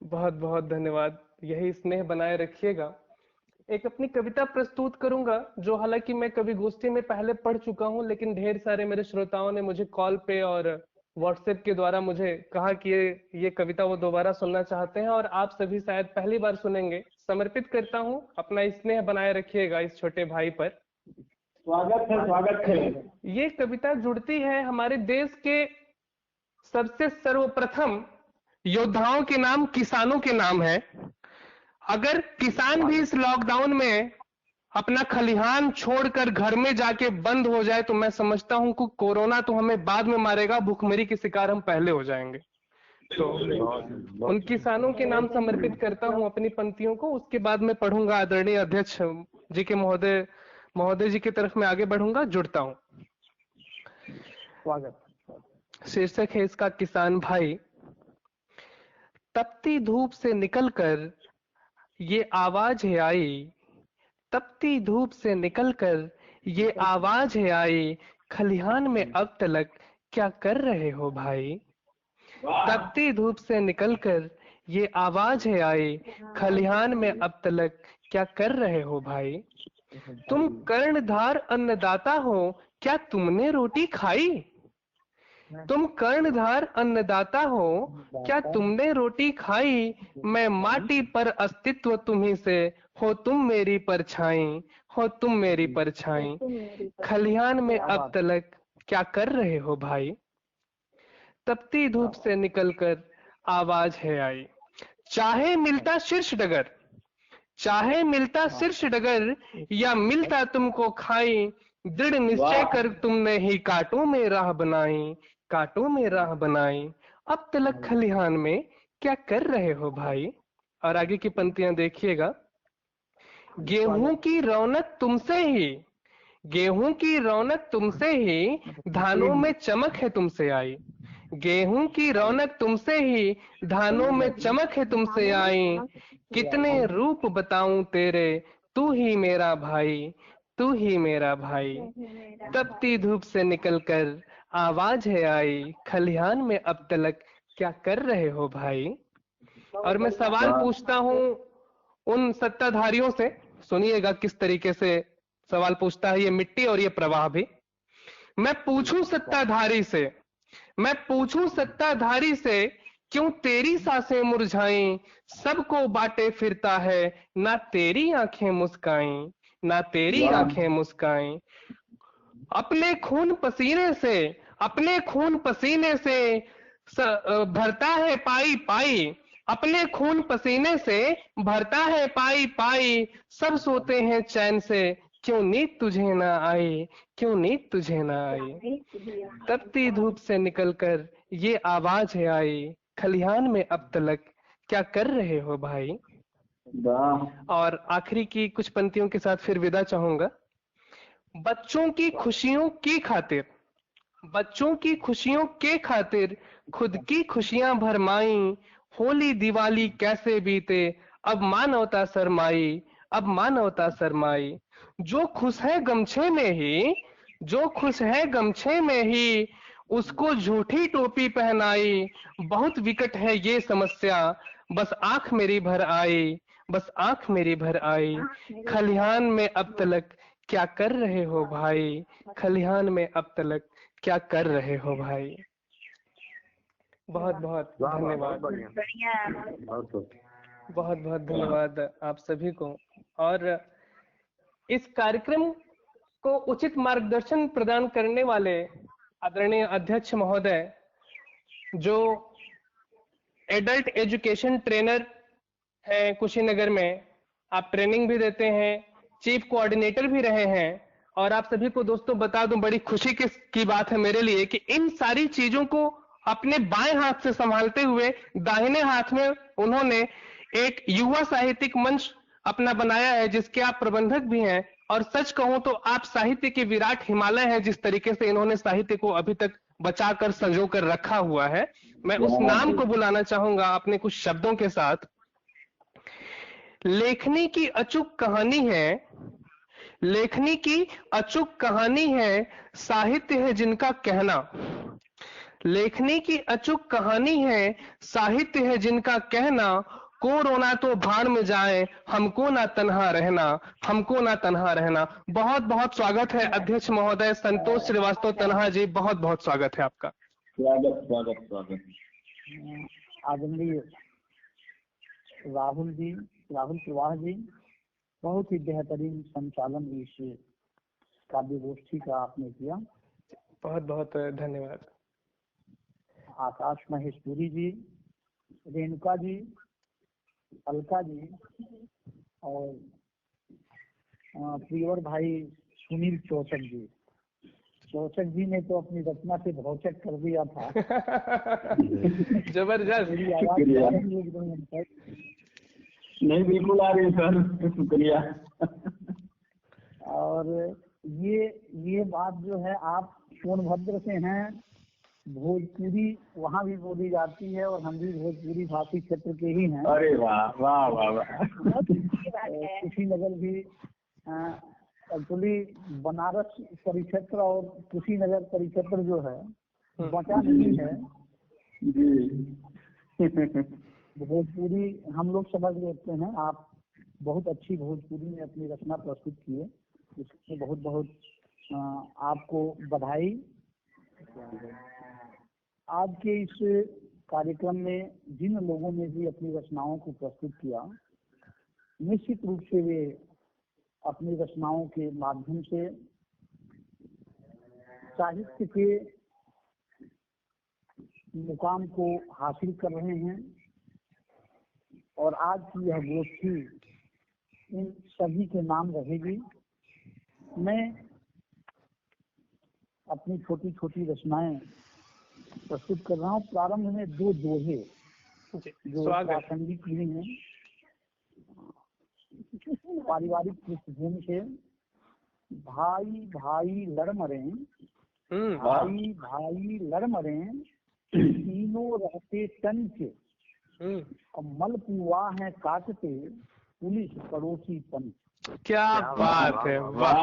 बहुत बहुत धन्यवाद, यही स्नेह बनाए रखिएगा। एक अपनी कविता प्रस्तुत करूंगा जो हालांकि मैं कवि गोष्ठी में पहले पढ़ चुका हूं, लेकिन ढेर सारे मेरे श्रोताओं ने मुझे कॉल पे और व्हाट्सएप के द्वारा मुझे कहा कि ये कविता वो दोबारा सुनना चाहते हैं और आप सभी शायद पहली बार सुनेंगे। समर्पित करता हूं, अपना स्नेह बनाए रखिएगा इस छोटे भाई पर। स्वागत है, स्वागत है। ये कविता जुड़ती है हमारे देश के सबसे सर्वप्रथम योद्धाओं के नाम, किसानों के नाम है। अगर किसान भी इस लॉकडाउन में अपना खलिहान छोड़कर घर में जाके बंद हो जाए तो मैं समझता हूं कि कोरोना तो हमें बाद में मारेगा, भूखमरी के शिकार हम पहले हो जाएंगे। तो उन किसानों के नाम समर्पित करता हूं अपनी पंक्तियों को। उसके बाद मैं पढ़ूंगा, आदरणीय अध्यक्ष जी के महोदय जी की तरफ में आगे बढ़ूंगा, जुड़ता हूं। शीर्षक है इसका किसान भाई। तपती धूप से निकलकर ये आवाज है आई, तपती धूप से निकलकर ये आवाज है आई, खलिहान में अब तलक क्या कर रहे हो भाई। तपती धूप से निकलकर ये आवाज है आई, खलिहान में अब तलक क्या कर रहे हो भाई। तुम कर्णधार अन्नदाता हो, क्या तुमने रोटी खाई। तुम कर्णधार अन्नदाता हो, क्या तुमने रोटी खाई। मैं माटी पर अस्तित्व तुम्ही से, हो तुम मेरी परछाई, हो तुम मेरी परछाई। खलिहान में अब तलक क्या कर रहे हो भाई। तपती धूप से निकलकर आवाज है आई। चाहे मिलता शीर्ष डगर, चाहे मिलता शीर्ष डगर, या मिलता तुमको खाई। दृढ़ निश्चय कर तुमने ही कांटों में राह बनाई, कांटों में राह बनाई। अब तलक खलिहान में क्या कर रहे हो भाई। और आगे की पंक्तियां देखिएगा। गेहूं की रौनक तुमसे ही, गेहूं की रौनक तुमसे ही, धानों में चमक है तुमसे आई। गेहूं की रौनक तुमसे ही, धानों में चमक है तुमसे आई। कितने रूप बताऊं तेरे, तू ही मेरा भाई, तू ही मेरा भाई। तपती धूप से निकलकर आवाज है आई, खलिहान में अब तलक क्या कर रहे हो भाई। और मैं सवाल पूछता हूं उन सत्ताधारियों से, सुनिएगा किस तरीके से सवाल पूछता है ये मिट्टी और ये प्रवाह भी। मैं पूछूं सत्ताधारी से, मैं पूछूं सत्ताधारी से, क्यों तेरी सांसें मुरझाई। सबको बाटे फिरता है, ना तेरी आंखें मुस्काई, ना तेरी आंखें मुस्काई। अपने खून पसीने से, अपने खून पसीने से भरता है पाई पाई। अपने खून पसीने से भरता है पाई पाई। सब सोते हैं चैन से, क्यों नींद तुझे ना आई, क्यों नींद तुझे ना आई। तपती धूप से निकलकर ये आवाज है आई, खलिहान में अब तलक क्या कर रहे हो भाई। और आखिरी की कुछ पंक्तियों के साथ फिर विदा चाहूंगा। बच्चों की खुशियों की खातिर, बच्चों की खुशियों के खातिर खुद की खुशियां भरमाई। होली दिवाली कैसे बीते, अब मानवता शरमाई, अब मानवता शरमाई। जो खुश है गमछे में ही, जो खुश है गमछे में ही, उसको झूठी टोपी पहनाई। बहुत विकट है ये समस्या, बस आंख मेरी भर आई, बस आंख मेरी भर आई। खलिहान में अब तलक क्या कर रहे हो भाई, खलिहान में अब तलक क्या कर रहे हो भाई। बहुत बहुत धन्यवाद, बहुत बहुत धन्यवाद आप सभी को। और इस कार्यक्रम को उचित मार्गदर्शन प्रदान करने वाले आदरणीय अध्यक्ष महोदय, जो एडल्ट एजुकेशन ट्रेनर है कुशीनगर में, आप ट्रेनिंग भी देते हैं, चीफ कोऑर्डिनेटर भी रहे हैं। और आप सभी को दोस्तों बता दूं, बड़ी खुशी की बात है मेरे लिए कि इन सारी चीजों को अपने बाएं हाथ से संभालते हुए दाहिने हाथ में उन्होंने एक युवा साहित्यिक मंच अपना बनाया है, जिसके आप प्रबंधक भी हैं। और सच कहूं तो आप साहित्य के विराट हिमालय हैं, जिस तरीके से इन्होंने साहित्य को अभी तक बचाकर संजो कर रखा हुआ है। मैं उस नाम को बुलाना चाहूंगा अपने कुछ शब्दों के साथ। लेखनी की अचूक कहानी है, लेखनी की अचूक कहानी है, साहित्य है जिनका कहना। लेखनी की अचूक कहानी है, साहित्य है जिनका कहना। को रोना तो भाड़ में जाए, हमको ना तन्हा रहना, हमको ना तन्हा रहना। बहुत बहुत स्वागत है अध्यक्ष महोदय संतोष श्रीवास्तव तन्हा जी, बहुत बहुत स्वागत है आपका। स्वागत स्वागत स्वागत। आदरणीय राहुल प्रवाह जी, बहुत ही बेहतरीन संचालन इस काव्य गोष्ठी का आपने किया, बहुत बहुत धन्यवाद। आकाश महेश्वरी जी, रेणुका जी, अलका जी और प्रियवर भाई सुनील चौचक जी। चौचक जी ने तो अपनी रचना से भौचक कर दिया था। जबरदस्त। मेरी आवाज नहीं, बिल्कुल आ रही है सर, शुक्रिया। और ये बात जो है, आप सोनभद्र से हैं, भोजपुरी वहाँ भी बोली जाती है और हम भी भोजपुरी भाषी क्षेत्र के ही हैं। अरे वाह वाह वाह वाह। कुशीनगर भी एक्चुअली बनारस परिक्षेत्र और कुशीनगर परिक्षेत्र जो है बचा नहीं है जी। भोजपुरी हम लोग समझ लेते हैं। आप बहुत अच्छी भोजपुरी में अपनी रचना प्रस्तुत किए, इसके बहुत बहुत आपको बधाई। आज के इस कार्यक्रम में जिन लोगों ने भी अपनी रचनाओं को प्रस्तुत किया, निश्चित रूप से वे अपनी रचनाओं के माध्यम से साहित्य के मुकाम को हासिल कर रहे हैं। और आज की यह गोष्ठी इन सभी के नाम रहेगी। मैं अपनी छोटी छोटी रचनाएं प्रस्तुत कर रहा हूँ। प्रारंभ में दो दोहे जो प्रासंगिक भी हैं, पारिवारिक पृष्ठभूमि से। भाई भाई लड़ मरे, भाई भाई लड़ मरे, तीनों रहते तन के, मलपुआ है काटते, पुलिस पड़ोसी पंच। क्या बात है, वाह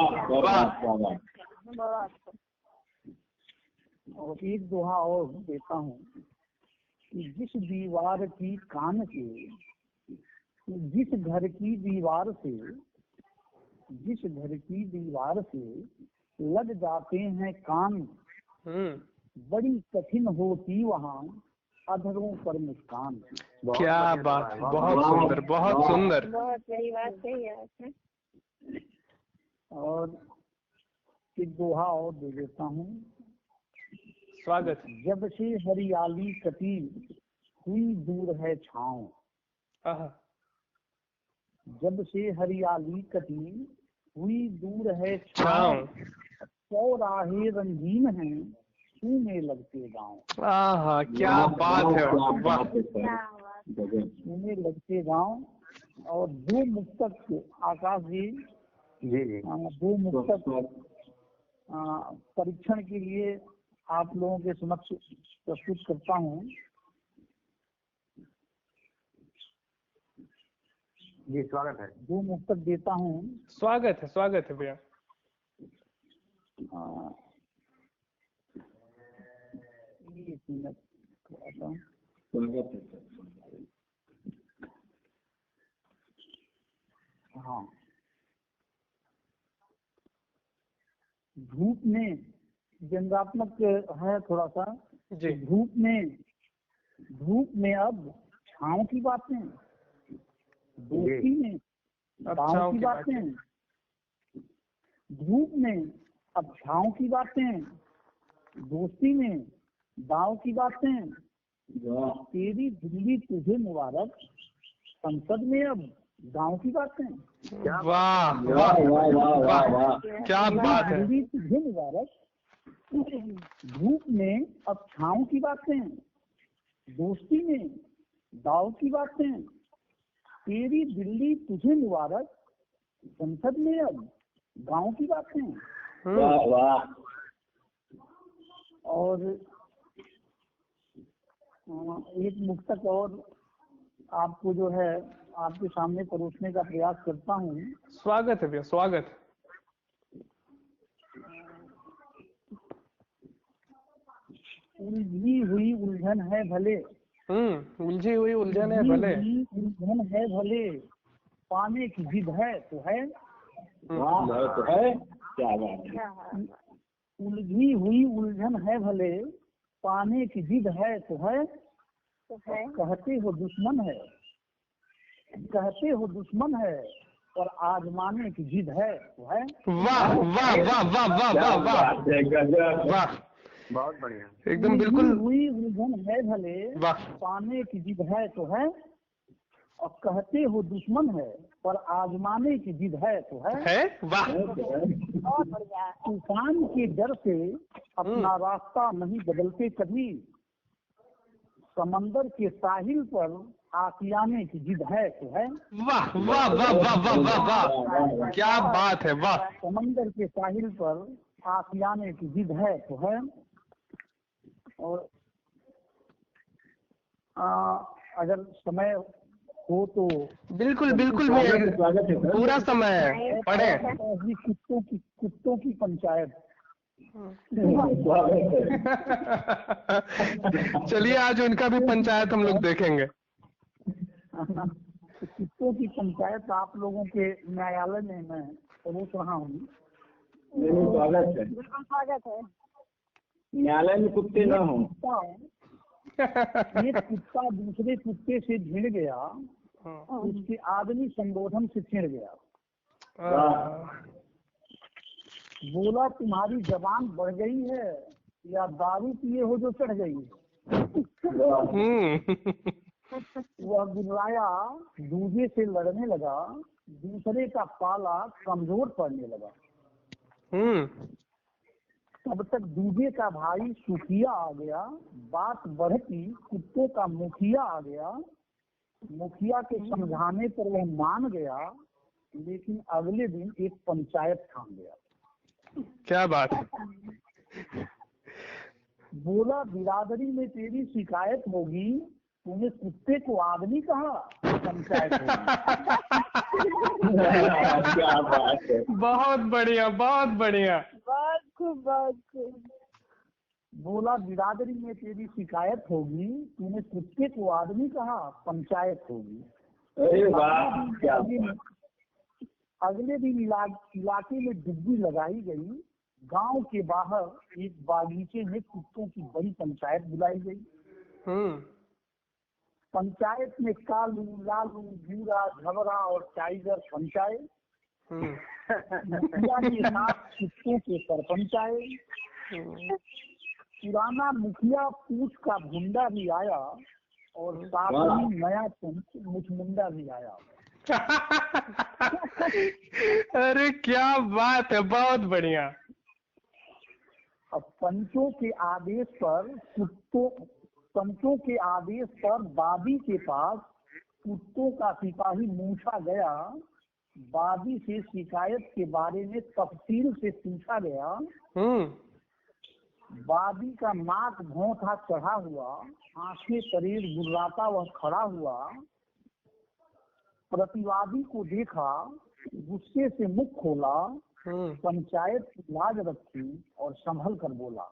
वाह। और एक दोहा और देता हूँ कि जिस दीवार की कान से, जिस घर की दीवार से, जिस घर की दीवार से लग जाते हैं कान, बड़ी कठिन होती वहाँ अधरों पर मुस्कान। क्या बात, बहुत सुंदर, बहुत सुंदर। बहुत बड़ी बात कही है आपने। और एक दोहा और दे देता हूँ। स्वागत। जब से हरियाली कटी हुई दूर है छाँव, जब से हरियाली कटी हुई दूर है छाँव, चौराहे रंगीन हैं सूने लगते गाँव। आहा, क्या बात है, वाह। सूने लगते गाँव। और दो मुक्तक आकाश जी, दो मुक्तक परीक्षण के लिए आप लोगों के समक्ष प्रस्तुत करता हूँ। जी स्वागत है। दो मुक्तक देता हूँ। स्वागत है भैया। एक मिनट थोड़ा सा। हाँ, धूप में व्यंग्यात्मक है थोड़ा सा। धूप में अब छाँव की बातें, दोस्ती में दांव की बातें। धूप में अब छाँव की बातें, दोस्ती में दांव की बातें। तेरी दिल्ली तुझे मुबारक, संसद में अब गांव की बातें। वाह वाह वाह वाह, क्या बात है। दिल्ली तुझे मुबारक, धूप में अब छाँव की बातें, दोस्ती में दाव की बातें। तेरी दिल्ली तुझे मुबारक, संसद में अब गांव की बातें। वाह वाह। और एक मुक्तक और आपको जो है आपके सामने परोसने का प्रयास करता हूँ। स्वागत है भैया, स्वागत। उलझी हुई उलझन है भले, उलझी हुई उलझन है भले, उलझन है भले, पाने की जिद है तो है। वाह तो है, क्या बात है। उलझी हुई उलझन है भले, पाने की जिद है तो है। कहते हो दुश्मन है, कहते हो दुश्मन है, और आजमाने की जिद है तो है। वाह वाह वाह वाह वाह वाह वाह वाह, बहुत बढ़िया। एकदम बिल्कुल। हुई उलझन है भले, वाह। पाने की जिद है तो है, और कहते हो दुश्मन है, पर आजमाने की जिद है तो है। वाह। बहुत बढ़िया। तूफान के डर से अपना रास्ता नहीं बदलते कभी, समंदर के साहिल पर आशियाने की जिद है तो है। वाह वाह वाह वाह वाह वाह वाह, क्या बात है, वाह। समंदर के साहिल पर आशियाने की जिद है तो है। और अगर समय हो तो बिल्कुल बिल्कुल भैया, पूरा समय है, पढ़े। कुत्तों की पंचायत। चलिए आज उनका भी पंचायत हम लोग देखेंगे। कुत्तों की पंचायत आप लोगों के न्यायालय में मैं परोस रहा हूँ। स्वागत है। बिल्कुल स्वागत है। न्यायालय में कुत्ते न हो। एक कुत्ता दूसरे कुत्ते से भिड़ गया, उसके आदमी संबोधन से छिड़ गया। बोला तुम्हारी जबान बढ़ गई है, या दारू पिए हो जो चढ़ गई है। वह गुर्राया दूजे से लड़ने लगा, दूसरे का पाला कमजोर पड़ने लगा। तब तक दूजे का भाई सुखिया आ गया, बात बढ़ती कुत्तों का मुखिया आ गया। मुखिया के समझाने पर वह मान गया, लेकिन अगले दिन एक पंचायत ठान गया। क्या बात। बोला बिरादरी में तेरी शिकायत होगी, तूने कुत्ते को आदमी कहा, पंचायत होगी। क्या बात है। बहुत बढ़िया, बहुत बढ़िया। बहुत खूब, बहुत खूब। बोला बिरादरी में तेरी शिकायत होगी, तूने कुत्ते को आदमी कहा, पंचायत होगी। अरे वाह, क्या अगले दिन इलाके में डिब्बी लगाई गई। गांव के बाहर एक बागीचे में कुत्तों की बड़ी पंचायत बुलाई गई। पंचायत में कालू, लालू, भूरा, झबरा और टाइगर पंचायत। मुखिया के साथ कुत्तों के सरपंच आए। पुराना मुखिया पूछ का भुंडा भी आया, और साथ ही नया मुचमुंडा भी आया। अरे क्या बात है, बहुत बढ़िया। अब पंचों के आदेश पर बादी के पास कुत्तों का सिपाही मूछा गया। बादी से शिकायत के बारे में तफसील से पूछा गया। बादी का नाक भौं था चढ़ा हुआ, आंखें तरेर गुर्राता वह खड़ा हुआ। प्रतिवादी को देखा, गुस्से से मुख खोला, पंचायत की लाज रखी और संभल कर बोला।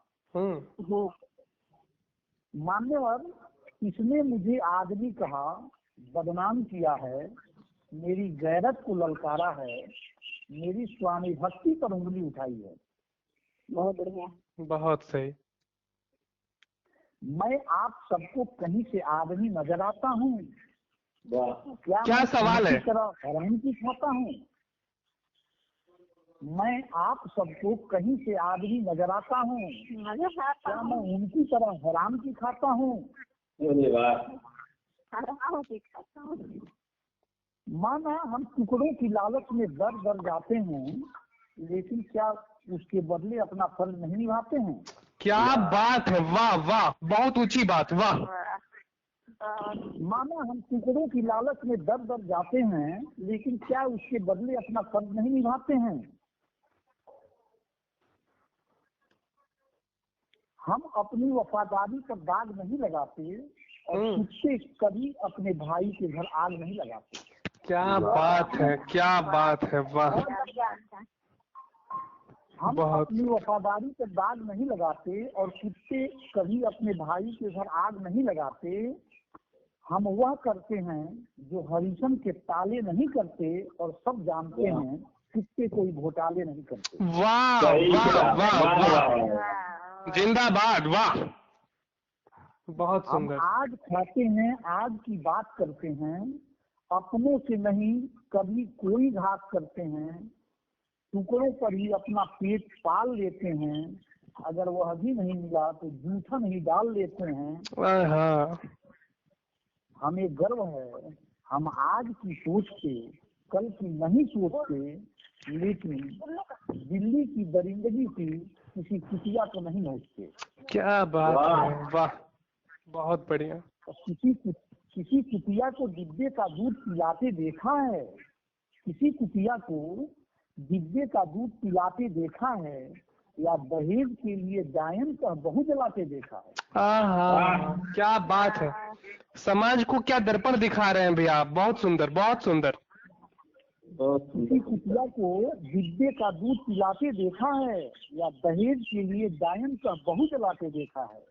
मान्यवर, इसने मुझे आदमी कहा, बदनाम किया है, मेरी गैरत को ललकारा है, मेरी स्वामी भक्ति पर उंगली उठाई है। बहुत बढ़िया। बहुत सही। मैं आप सबको कहीं से आदमी नजर आता हूँ? क्या सवाल है? हराम की खाता हूँ? मैं आप सबको कहीं से आदमी नजर आता हूँ? क्या मैं उनकी तरह हराम की खाता हूँ? हराम की खाता हूँ। माना हम टुकड़ों की लालच में दर दर जाते हैं, लेकिन क्या उसके बदले अपना फर्ज नहीं निभाते हैं? क्या बात है, वाह वाह, बहुत ऊंची बात, वाह। माना हम टुकड़ों की लालच में दर दर जाते हैं, लेकिन क्या उसके बदले अपना फर्ज नहीं निभाते हैं? हम अपनी वफादारी पर दाग नहीं लगाते और कुत्ते कभी अपने भाई के घर आग नहीं लगाते। क्या बात है, क्या बात है, वाह। हम अपनी वफादारी पर दाग नहीं लगाते और कुत्ते कभी अपने भाई के घर आग नहीं लगाते। हम वह करते हैं जो हरिशन के ताले नहीं करते और सब जानते हैं कुत्ते कोई घोटाले नहीं करते। वाह वाह वाह वाह, जिंदाबाद, वाह, बहुत हम सुंदर। आज खाते हैं, आज की बात करते हैं, अपनों से नहीं कभी कोई घात करते हैं, टुकड़ों पर ही अपना पेट पाल लेते हैं, अगर वह भी नहीं मिला तो जूठन ही डाल लेते हैं। हाँ, हमें गर्व है, हम आज की सोचते कल की नहीं सोचते, लेकिन दिल्ली की दरिंदगी की किसी कुतिया को नहीं नोचते। क्या बात है, वाह, बहुत बढ़िया। किसी कुतिया को डिब्बे का दूध पिलाते देखा है, किसी कुतिया को डिब्बे का दूध पिलाते देखा है, या दहेज के लिए डायन का बहू जलाते देखा है। हाँ, क्या बात है, समाज को क्या दर्पण दिखा रहे हैं भैया आप, बहुत सुंदर, बहुत सुंदर। किसी कुतिया को डिब्बे का दूध पिलाते देखा है, या दहेज के लिए डायन का बहू जलाते देखा है।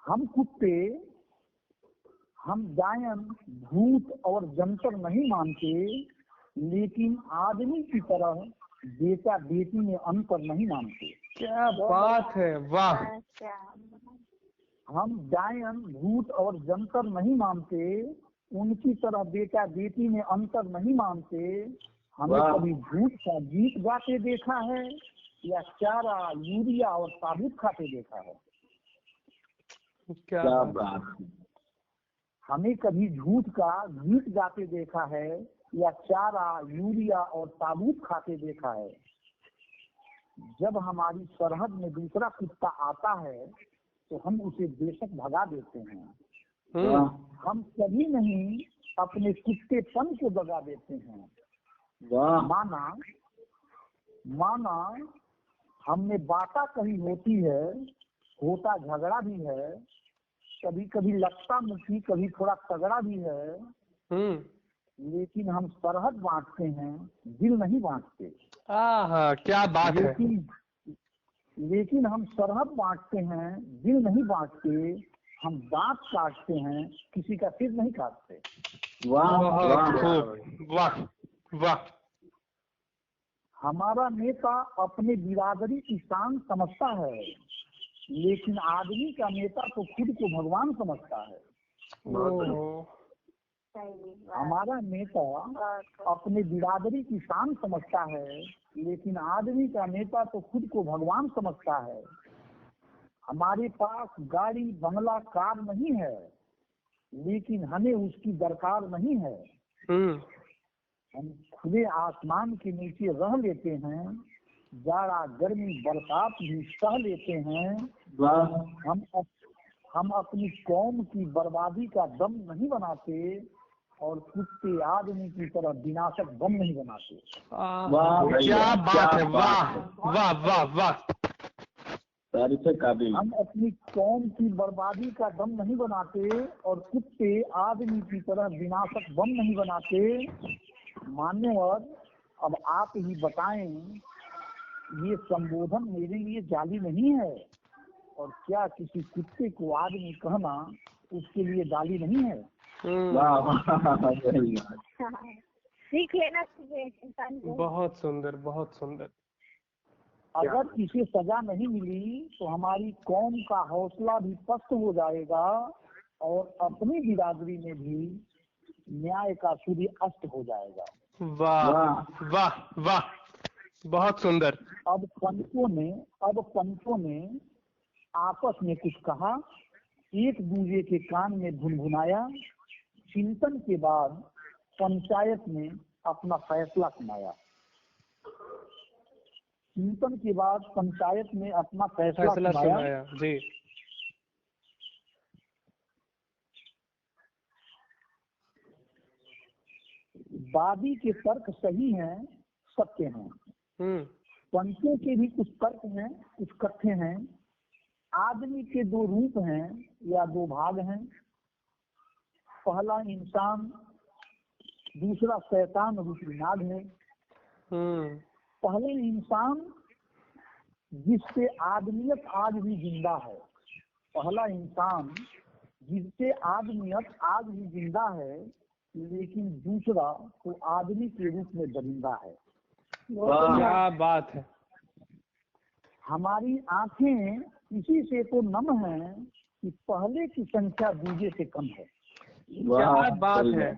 हम कुत्ते, हम डायन, भूत और जंतर नहीं मानते, लेकिन आदमी की तरह बेटा बेटी में अंतर नहीं मानते। क्या बात है, वाह। हम डायन, भूत और जंतर नहीं मानते, उनकी तरह बेटा बेटी में अंतर नहीं मानते। हमें कभी झूठ का गीत गाते देखा है, या चारा, यूरिया और साबुत खाते देखा है। क्या बात है। हमें कभी झूठ का गीत गाते देखा है, या चारा, यूरिया और साबुत खाते देखा है। जब हमारी सरहद में दूसरा कुत्ता आता है तो हम उसे बेशक भगा देते हैं। हम कभी नहीं अपने कुत्तेपन को दगा देते हैं। माना हमने बाता कही होती है, होता झगड़ा भी है, कभी कभी लगता मुखी, कभी थोड़ा तगड़ा भी है, लेकिन हम सरहद बांटते हैं, दिल नहीं बांटते। क्या बात है। लेकिन हम सरहद बांटते हैं, दिल नहीं बांटते। हम दांत काटते हैं, किसी का सिर नहीं काटते। वाह वाह वाह। हमारा नेता अपने बिरादरी की शान समझता है, लेकिन आदमी का नेता तो खुद को भगवान समझता है। हमारा नेता अपने बिरादरी की शान समझता है, लेकिन आदमी का नेता तो खुद को भगवान समझता है। हमारे पास गाड़ी, बंगला, कार नहीं है, लेकिन हमें उसकी दरकार नहीं है। हम खुले आसमान के नीचे रह लेते हैं, जाड़ा, गर्मी, बरसात भी सह लेते हैं। हम अपनी कौम की बर्बादी का दम नहीं बनाते, और कुत्ते आदमी की तरह विनाशक बम नहीं बनाते। क्या बात है, वाह वाह वाह वाह। हम अपनी कौम की बर्बादी का दम नहीं बनाते, और कुत्ते आदमी की तरह विनाशक बम नहीं बनाते। मान्यवर, अब आप ही बताएं, ये संबोधन मेरे लिए जाली नहीं है, और क्या किसी कुत्ते को आदमी कहना उसके लिए गाली नहीं है? सीख लेना चाहिए इंसान को। बहुत सुंदर, बहुत सुंदर। अगर इसे सजा नहीं मिली तो हमारी कौम का हौसला भी पस्त हो जाएगा, और अपनी बिरादरी में भी न्याय का सूर्य अस्त हो जाएगा। वाह वाह वाह, बहुत सुंदर। अब पंचों ने आपस में कुछ कहा, एक दूसरे के कान में भुनभुनाया। चिंतन के बाद पंचायत ने अपना फैसला सुनाया। चिंतन के बाद पंचायत ने अपना फैसला सुनाया जी। वादी के तर्क सही हैं, सत्य हैं। पंचों के भी कुछ तर्क हैं, कुछ कथ्य हैं। आदमी के दो रूप हैं या दो भाग हैं। पहला इंसान, दूसरा शैतान रूपी नाग है। पहले इंसान जिससे आदमियत आज भी जिंदा है, पहला इंसान जिससे आदमियत आज भी जिंदा है, लेकिन दूसरा तो आदमी के रूप में दरिंदा है। क्या बात है। हमारी आंखें इसी से तो नम है कि पहले की संख्या दूसरे से कम है। क्या बात है,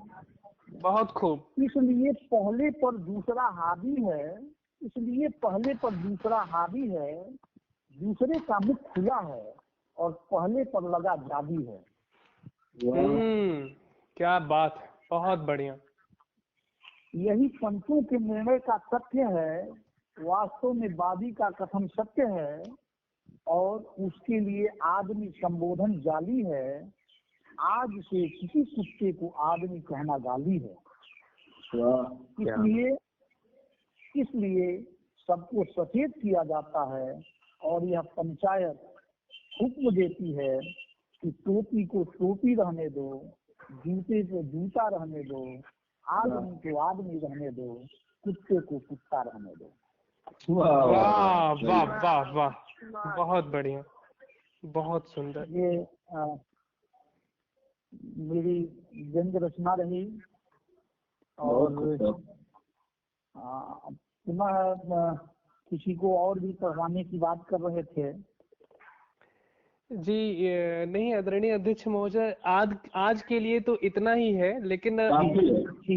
बहुत खूब। इसलिए पहले पर दूसरा हावी है, इसलिए पहले पर दूसरा हावी है, दूसरे का मुख खुला है और पहले पर लगा जादी है। क्या बात है, बहुत बढ़िया। यही पंचों के निर्णय का तथ्य है। वास्तव में वादी का कथन सत्य है और उसके लिए आदमी संबोधन जाली है। आज से किसी कुत्ते को आदमी कहना गाली है। इसलिए सबको सचेत किया जाता है और यह पंचायत हुक्म देती है कि टोपी को टोपी रहने दो, जूते को जूता रहने दो, आदमी को आदमी रहने दो, कुत्ते को कुत्ता रहने दो। वाह वाह वाह वाह, बहुत बढ़िया, बहुत सुंदर। ये मेरी व्यंग रचना रही और पुनः किसी को और भी पढ़वाने की बात कर रहे थे। जी नहीं आदरणीय अध्यक्ष महोदय, आज के लिए तो इतना ही है, लेकिन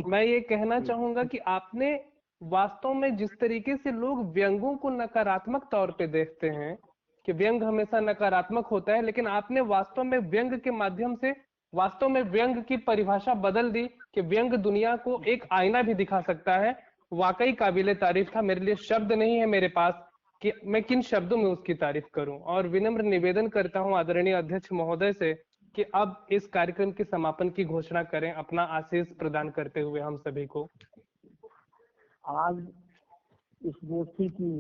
मैं ये कहना चाहूंगा कि आपने वास्तव में जिस तरीके से लोग व्यंगों को नकारात्मक तौर पे देखते हैं कि व्यंग हमेशा नकारात्मक होता है, लेकिन आपने वास्तव में व्यंग के माध्यम से वास्तव में व्यंग की परिभाषा बदल दी कि व्यंग दुनिया को एक आईना भी दिखा सकता है। वाकई काबिले तारीफ था। मेरे लिए शब्द नहीं है मेरे पास कि मैं किन शब्दों में उसकी तारीफ करूं, और विनम्र निवेदन करता हूं आदरणीय अध्यक्ष महोदय से कि अब इस कार्यक्रम के समापन की घोषणा करें, अपना आशीष प्रदान करते हुए हम सभी को। आज इस गोष्ठी की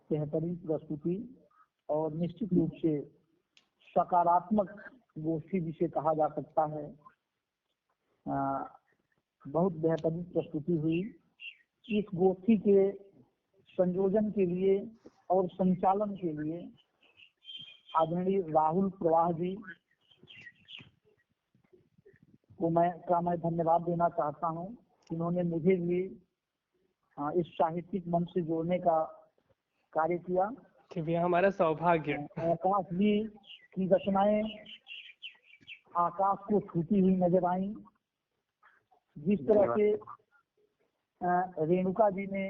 बेहतरीन प्रस्तुति और निश्चित रूप से सकारात्मक गोष्ठी जिसे कहा जा सकता है, बहुत बेहतरीन प्रस्तुति हुई। इस गोष्ठी के संयोजन के लिए और संचालन के लिए आदरणीय राहुल प्रवाह जी को मैं धन्यवाद देना चाहता हूं। इन्होंने मुझे भी इस साहित्यिक मंच से जोड़ने का कार्य किया। कि हमारा सौभाग्य। आकाश जी की रचनाएं आकाश को छूती हुई नजर आई। जिस तरह से रेणुका जी ने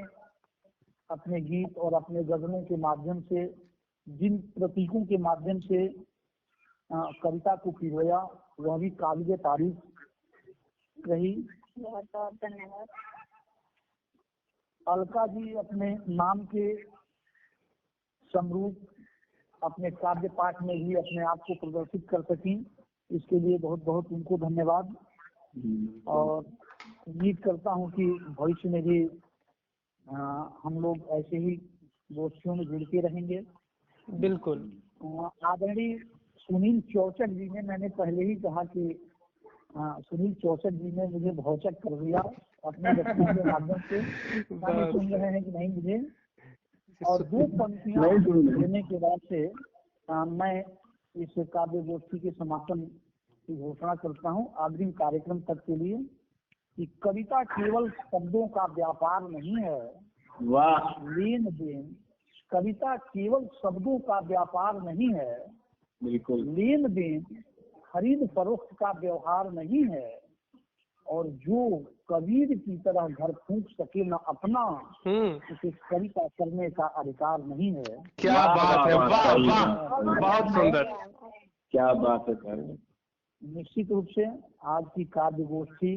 अपने गीत और अपने गजलों के माध्यम से, जिन प्रतीकों के माध्यम से कविता को पिरोया, वह भी काबिले तारीफ रही। बहुत बहुत धन्यवाद। अलका जी अपने नाम के समरूप अपने काव्य पाठ में भी अपने आप को प्रदर्शित कर सकी, इसके लिए बहुत बहुत उनको धन्यवाद। और उम्मीद करता हूं कि भविष्य में भी हम लोग ऐसे ही गोष्ठियों में जुड़ते रहेंगे। बिल्कुल। आदरणीय सुनील चौचक जी ने, मैंने पहले ही कहा कि सुनील चौचक जी ने मुझे भौचक कर दिया अपने रचना के माध्यम से। सुन रहे हैं कि नहीं मुझे? और दो पंक्तियां लेने के बाद से मैं इस काव्य गोष्ठी के समापन की घोषणा करता हूं अग्रिम कार्यक्रम तक के लिए कि कविता केवल शब्दों का व्यापार नहीं है, वाह, लेन देन। कविता केवल शब्दों का व्यापार नहीं है, बिल्कुल, लेन देन खरीद फरोख्त का व्यवहार नहीं है। और जो कबीर की तरह घर फूंक सके न अपना, उसे कविता करने का अधिकार नहीं है। क्या बात है, वाह वाह, बहुत सुंदर, क्या बात है सर। निश्चित रूप से आज की काव्य गोष्ठी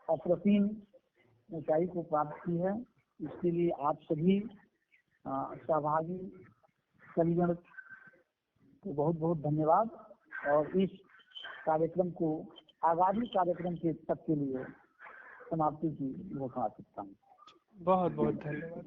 अप्रतिम ऊंचाई को प्राप्त की है। इसके लिए आप सभी सहभागी कविगण को बहुत बहुत धन्यवाद। और इस कार्यक्रम को आगामी कार्यक्रम के तक के लिए समाप्ति की घोषणा करता हूँ। बहुत बहुत धन्यवाद।